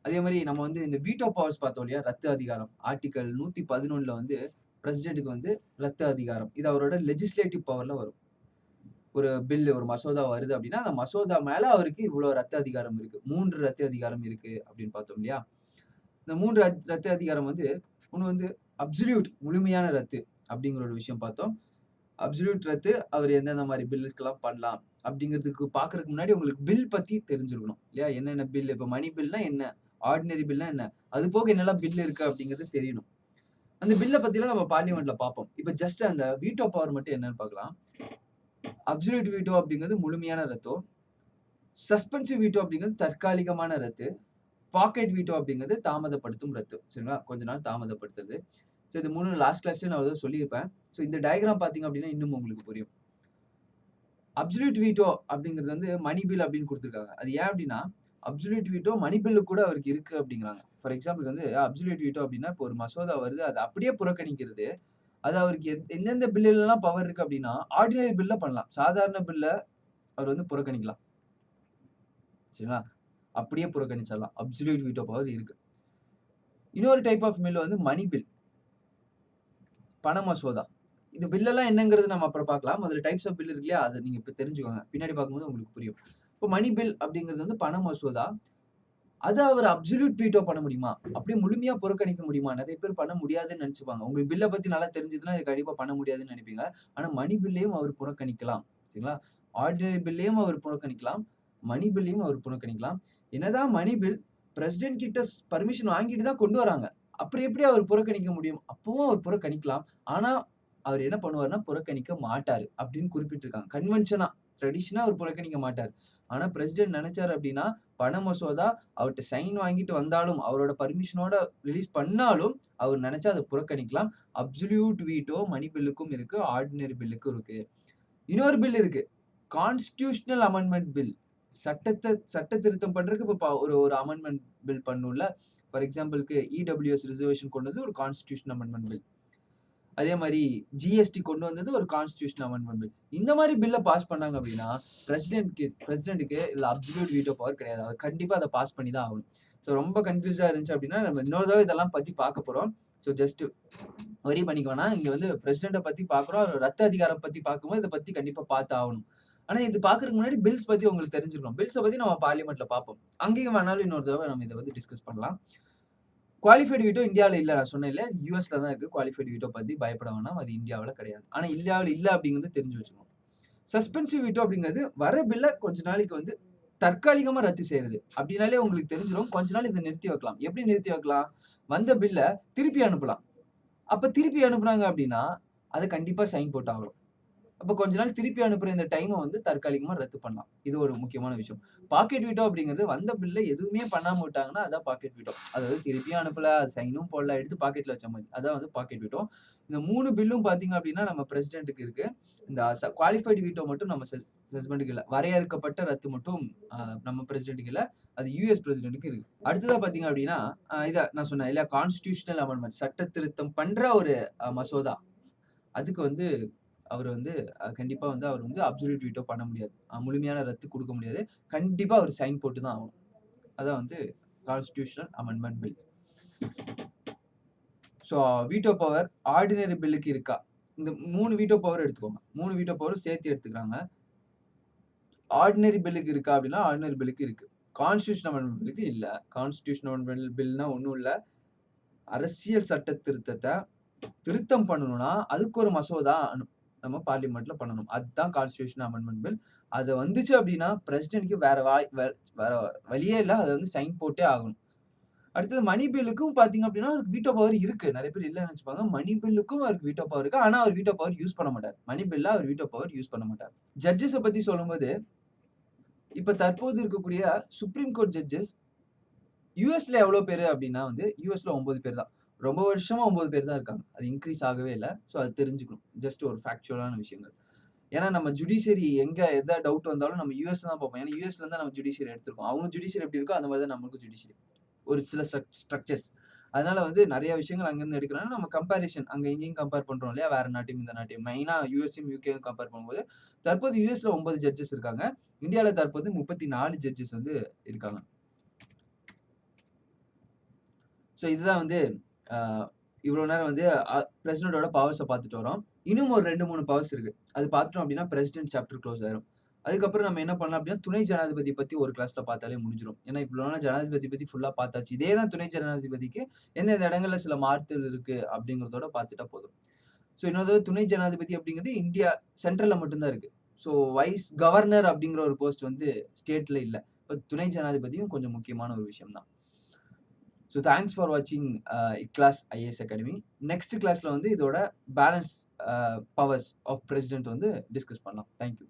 A: அதே மாதிரி நம்ம வந்து இந்த வீட்டோ பவர்ஸ் பார்த்தோம் இல்லையா, ரத்து அதிகாரம். ஆர்டிகல் 111 வந்து பிரசிடென்ட்டுக்கு வந்து ரத்து அதிகாரம். இது அவரோட லெஜிஸ்லேட்டிவ் பவர்ல வரும். ஒரு பில் ஒரு மசோதா வருது அப்படின்னா, அந்த மசோதா மேல அவருக்கு இவ்வளோ ரத்து அதிகாரம் இருக்கு. 3 ரத்து அதிகாரம் இருக்கு அப்படின்னு பார்த்தோம் இல்லையா? இந்த 3 ரத்து அதிகாரம் வந்து ஒண்ணு வந்து அப்சல்யூட் முழுமையான ரத்து அப்படிங்கிற ஒரு விஷயம் பார்த்தோம். அப்சல்யூட் ரத்து அவர் எந்தெந்த மாரி பில்லுக்கெல்லாம் பண்ணலாம் அப்படிங்கிறதுக்கு பார்க்கறதுக்கு முன்னாடி உங்களுக்கு பில் பத்தி தெரிஞ்சிருக்கணும். இல்லையா? என்னென்ன பில் இப்ப மணி பில்னா என்ன? ஆர்டினரி பில்னா என்ன? அது போக என்னெல்லாம் பில் இருக்கு அப்படிங்கிறது தெரியணும். அந்த பில்ல பத்திலாம் நம்ம பார்லிமென்ட்ல பார்ப்போம். இப்ப ஜஸ்ட் அந்த வீட்டோ பவர் மட்டும் என்னன்னு பார்க்கலாம். அப்சல்யூட் வீட்டோ அப்படிங்கிறது முழுமையான ரத்து. சஸ்பென்சிவ் வீட்டோ அப்படிங்கிறது தற்காலிகமான ரத்து. பாக்கெட் வீட்டோ அப்படிங்கிறது தாமதப்படுத்தும் ரத்து. சரிங்களா? கொஞ்ச நாள் தாமதப்படுத்துறது. ஸோ இது 3 லாஸ்ட் கிளாஸ்லயே நான் ஏதோ சொல்லியிருப்பேன். ஸோ இந்த டயகிராம் பார்த்தீங்க அப்படின்னா இன்னும் உங்களுக்கு புரியும். அப்சல்யூட் வீட்டோ அப்படிங்கிறது வந்து மணி பில் அப்படின்னு குடுத்துருக்காங்க. அது ஏன் அப்படின்னா, அப்சல்யூட் வீட்டோ மணி பில்ல கூட அவருக்கு இருக்கு அப்படிங்கிறாங்க. ஃபார் எக்ஸாம்பிள்க்கு வந்து அப்சல்யூட் வீட்டோ அப்படின்னா, இப்போ ஒரு மசோதா வருது. அத அப்படியே புறக்கணிக்கிறது. அது அவருக்கு எந்தெந்த பில்லுலலாம் பவர் இருக்கு அப்படின்னா, ஆர்டினரி பில்ல பண்ணலாம். சாதாரண பில்ல அவர் வந்து புறக்கணிக்கலாம். சரிங்களா? அப்படியே புறக்கணிச்சிடலாம். அப்சல்யூட் வீட்டோ பவர் இருக்கு. இன்னொரு டைப் ஆஃப் பில் வந்து மணி பில். பண மசோதா. இந்த பில்லெல்லாம் என்னங்கிறது நம்ம அப்புறம் பார்க்கலாம். முதல்ல டைப்ஸ் ஆஃப் பில் இருக்கு இல்லையா? அத நீங்க இப்ப தெரிஞ்சுக்கோங்க. பின்னாடி பார்க்கும்போது உங்களுக்கு புரியும். இப்போ மணி பில் அப்படிங்கிறது வந்து பண மசோதா. அத அவர் அப்சல்யூட் வீட்டோ பண்ண முடியுமா? அப்படியே முழுமையா புறக்கணிக்க முடியுமா? நெறைய பேர் பண்ண முடியாதுன்னு நெனச்சுப்பாங்க. உங்களுக்கு பில்ல பத்தி நல்லா தெரிஞ்சதுன்னா, இது கண்டிப்பா பண்ண முடியாதுன்னு நெனைப்பீங்க. ஆனா மணி பில்லையும் அவர் புறக்கணிக்கலாம். சரிங்களா? ஆர்டினரி பில்லையும் அவர் புறக்கணிக்கலாம். மணி பில்லையும் அவர் புறக்கணிக்கலாம். என்னதான் மணி பில் பிரசிடென்ட் கிட்ட பர்மிஷன் வாங்கிட்டு தான் கொண்டு வராங்க. அப்புறம் எப்படி அவர் புறக்கணிக்க முடியும்? அப்பவும் அவர் புறக்கணிக்கலாம். ஆனா, அவர் என்ன பண்ணுவாருன்னா, புறக்கணிக்க மாட்டாரு அப்படின்னு குறிப்பிட்டிருக்காங்க. கன்வென்ஷனா, ட்ரெடிஷனா அவர் புறக்கணிக்க மாட்டாரு. ஆனா பிரசிடென்ட் நெனச்சாரு அப்படின்னா, பண மசோதா அவர்ட்ட சைன் வாங்கிட்டு வந்தாலும், அவரோட பர்மிஷனோட ரிலீஸ் பண்ணாலும், அவர் நெனச்சா அத புறக்கணிக்கலாம். அப்சல்யூட் வீட்டோ மணி பில்லுக்கும் இருக்கு. ஆர்டினரி பில்லுக்கும் இருக்கு. இன்னொரு பில் இருக்கு. Constitutional amendment bill. சட்ட திருத்தம் பண்றதுக்கு இப்ப ஒரு ஒரு அமெண்ட்மென்ட் பில் பண்ணணும்ல. ஃபார் எக்ஸாம்பிள்க்கு இடபிள்யூஎஸ் ரிசர்வேஷன் கொண்டு வந்து ஒரு கான்ஸ்டிடியூஷனல் அமெண்ட்மென்ட் பில். அதே மாரி ஜிஎஸ்டி கொண்டு வந்தது ஒரு கான்ஸ்டிடியூஷனல் அமெண்ட்மென்ட் பில். இந்த மாரி பில்ல பாஸ் பண்ணாங்க அப்படின்னா, பிரசிடென்ட்க்கு இதுல அப்சல்யூட் வீட்டோ பவர் கிடையாது. அவர் கண்டிப்பா அத பாஸ் பண்ணி தான் ஆகணும். ஸோ ரொம்ப கன்ஃப்யூஸ்டா இருந்துச்சு அப்படின்னா, நம்ம இன்னொரு தடவ இதெல்லாம் பத்தி பார்க்க போறோம். ஸோ ஜஸ்ட் வொரி பண்ணிக்க வேணாம். இங்க வந்து பிரசிடென்ட்ட பத்தி பார்க்குறோம். ரத்து அதிகாரம் பத்தி பார்க்கும்போது இத பத்தி கண்டிப்பா பார்த்து ஆகணும். ஆனா இது பார்க்கறதுக்கு முன்னாடி பில்ஸ் பத்தி உங்களுக்கு தெரிஞ்சிருக்கணும். பில்ஸ பத்தி நம்ம பார்லிமென்ட்ல பார்ப்போம். அங்கேயும் வேணாலும் இன்னொரு தடவ நம்ம இத வந்து டிஸ்கஸ் பண்ணலாம். குவாலிஃபைட் வீட்டோ இந்தியாவுல இல்ல. நான் சொன்னேன்ல, யுஎஸ்ல தான் இருக்கு. குவாலிஃபைட் வீட்டோ பத்தி பயப்பட வேணாம். அது இந்தியாவுல கிடையாது. ஆனா இந்தியாவுல இல்ல அப்படிங்கிறது தெரிஞ்சு வச்சுக்கணும். சஸ்பென்சிவ் வீட்டோ அப்படிங்கிறது வர பில்ல கொஞ்ச நாளைக்கு வந்து தற்காலிகமா ரத்து செய்றது. அப்படின்னாலே உங்களுக்கு தெரிஞ்சிரும். கொஞ்ச நாள் இத நிறுத்தி வைக்கலாம். எப்படி நிறுத்தி வைக்கலாம்? வந்த பில்ல திருப்பி அனுப்பலாம். அப்ப திருப்பி அனுப்புனாங்க அப்படின்னா, அத கண்டிப்பா சைன் போட்டு ஆகணும். அப்ப கொஞ்ச நாள் திருப்பி அனுப்புற இந்த டைம வந்து தற்காலிகமா ரத்து பண்ணலாம். இது ஒரு முக்கியமான விஷயம். பாக்கெட் வீட்டோ அப்படிங்கிறது வந்த பில்ல எதுவுமே பண்ணாம விட்டாங்கன்னா, அதான் பாக்கெட் வீட்டோ. அதாவது திருப்பியும் அனுப்பல, அது சைனும் போடல, எடுத்து பாக்கெட்ல வச்ச மாரி. அதான் வந்து பாக்கெட் வீட்டோ. இந்த 3 பில்லும் பார்த்தீங்க அப்படின்னா, நம்ம பிரசிடென்ட்க்கு இருக்கு. இந்த குவாலிஃபைட் வீட்டோ மட்டும் நம்ம சஸ்பெண்டுக்கு இல்ல. வரையறுக்கப்பட்ட ரத்து மட்டும் நம்ம பிரசிடென்ட்க்கு இல்ல. அது யுஎஸ் பிரசிடென்ட்க்கு இருக்கு. அடுத்ததா பார்த்தீங்க அப்படின்னா, இத நான் சொன்னேன் இல்லையா? கான்ஸ்டிடியூஷனல் அமெண்ட்மென்ட் சட்ட திருத்தம் பண்ற ஒரு மசோதா. அதுக்கு வந்து அவரு வந்து கண்டிப்பா வந்து அவர் வந்து அப்சல்யூட் வீட்டோ பண்ண முடியாது. முழுமையான ரத்து குடுக்க முடியாது. கண்டிப்பா அவர் சைன் போட்டு தான் ஆகணும். அதான் வந்து constitutional amendment bill. So veto power ordinary பில்லுக்கு இருக்கா? இந்த 3 வீட்டோ பவர் எடுத்துக்கோங்க. 3 வீட்டோ பவரும் சேர்த்து எடுத்துக்கிறாங்க. ஆர்டினரி பில்லுக்கு இருக்கா அப்படின்னா, ஆர்டினரி பில்லுக்கு இருக்கு. கான்ஸ்டிடியூஷனல் அமெண்ட்மென்ட் பில்லுக்கு இல்ல. கான்ஸ்டிடியூஷனல் அமெண்ட்மென்ட் பில்னா ஒண்ணும் இல்ல. அரசியல் சட்ட திருத்தத்த திருத்தம் பண்ணணும்னா, அதுக்கு ஒரு மசோதா நம்ம பார்லிமென்ட்ல பண்ணணும். அதுதான் கான்ஸ்டிடியூஷனல் அமெண்ட்மென்ட் பில். அது வந்துச்சு அப்படின்னா, பிரசிடென்ட்க்கு வேற வழியே இல்ல. அத வந்து சைன் போட்டே ஆகணும். அடுத்தது மணி பில்லுக்கும் பார்த்தீங்க அப்படின்னா, அவருக்கு வீட்டோ பவர் இருக்கு. நெறைய பேர் இல்லன்னு நெனச்சுப்பாங்க. மணி பில்லுக்கும் அவருக்கு வீட்டோ பவர் இருக்கு. ஆனா, அவர் வீட்டோ பவர் யூஸ் பண்ண மாட்டார். மணி பில்ல அவர் வீட்டோ பவர் யூஸ் பண்ண மாட்டார். ஜட்ஜஸ பத்தி சொல்லும்போது, இப்ப தற்போது இருக்கக்கூடிய சுப்ரீம் கோர்ட் ஜட்ஜஸ் யுஎஸ்ல எவ்வளோ பேரு அப்படின்னா வந்து, யுஎஸ்ல 9 பேர் தான். ரொம்ப வருஷமா 9 பேர் தான் இருக்காங்க. அது இன்கிரீஸ் ஆகவே இல்ல. ஸோ அது தெரிஞ்சுக்கணும். ஜஸ்ட் ஒரு ஃபேக்சுவலான விஷயங்கள். ஏன்னா நம்ம ஜுடிஷியரி எதா டவுட் வந்தாலும் நம்ம யுஎஸ் தான் பார்ப்போம். ஏன்னா யுஎஸ்ல இருந்து தான் நம்ம ஜுடிஷியரி எடுத்திருக்கோம். அவங்க ஜுடிஷியரி எப்படி இருக்கோ அந்த மாரி தான் நமக்கும் ஜுடிஷியரி. ஒரு சில ஸ்ட்ரக்சர்ஸ். அதனால வந்து நெறைய விஷயங்கள் அங்கருந்து எடுக்கிறனால நம்ம கம்பேரிசன் அங்க இங்கேயும் கம்பேர் பண்றோம் இல்லையா? வேற நாட்டையும் இந்த நாட்டையும். மெயினா யுஎஸ்ஸையும் யுகேயும் கம்பேர் பண்ணும்போது, தற்போது யுஎஸ்ல 9 ஜட்ஜஸ் இருக்காங்க. இந்தியால தற்போது 34 ஜட்ஜஸ் வந்து இருக்காங்க. ஸோ இதுதான் வந்து அ இவ்வளோ நேரம் வந்து பிரசிடென்ட்டோட பவர்ஸ பார்த்துட்டு வரோம். இன்னும் ஒரு 2, 3 பவர்ஸ் இருக்கு. அது பார்த்துட்டோம் அப்படின்னா பிரசிடென்ட் சாப்டர் க்ளோஸ் ஆயிரும். அதுக்கப்புறம் நம்ம என்ன பண்ணலாம் அப்படின்னா, துணை ஜனாதிபதி பத்தி ஒரு கிளாஸ்ல பார்த்தாலே முடிஞ்சிரும். ஏன்னா இவ்வளோ நாளா ஜனாதிபதி பத்தி ஃபுல்லா பார்த்தாச்சு. இதே தான் துணை ஜனாதிபதிக்கு எந்தெந்த இடங்கள்ல சில மாறுதல் இருக்கு அப்படிங்கிறதோட பார்த்துட்டா போதும். ஸோ இன்னொரு துணை ஜனாதிபதி அப்படிங்கிறது இந்தியா சென்ட்ரல்ல மட்டும் தான் இருக்கு. ஸோ வைஸ் கவர்னர் அப்படிங்கிற ஒரு போஸ்ட் வந்து ஸ்டேட்ல இல்ல. இப்ப துணை ஜனாதிபதியும் கொஞ்சம் முக்கியமான ஒரு விஷயம் தான். ஸோ தேங்க்ஸ் ஃபார் வாட்சிங் இக்லாஸ் ஐஏஎஸ் அகாடமி. நெக்ஸ்ட் கிளாஸ்ல வந்து இதோட பேலன்ஸ் பவர்ஸ் ஆஃப் பிரசிடென்ட் வந்து டிஸ்கஸ் பண்ணலாம். Thank you.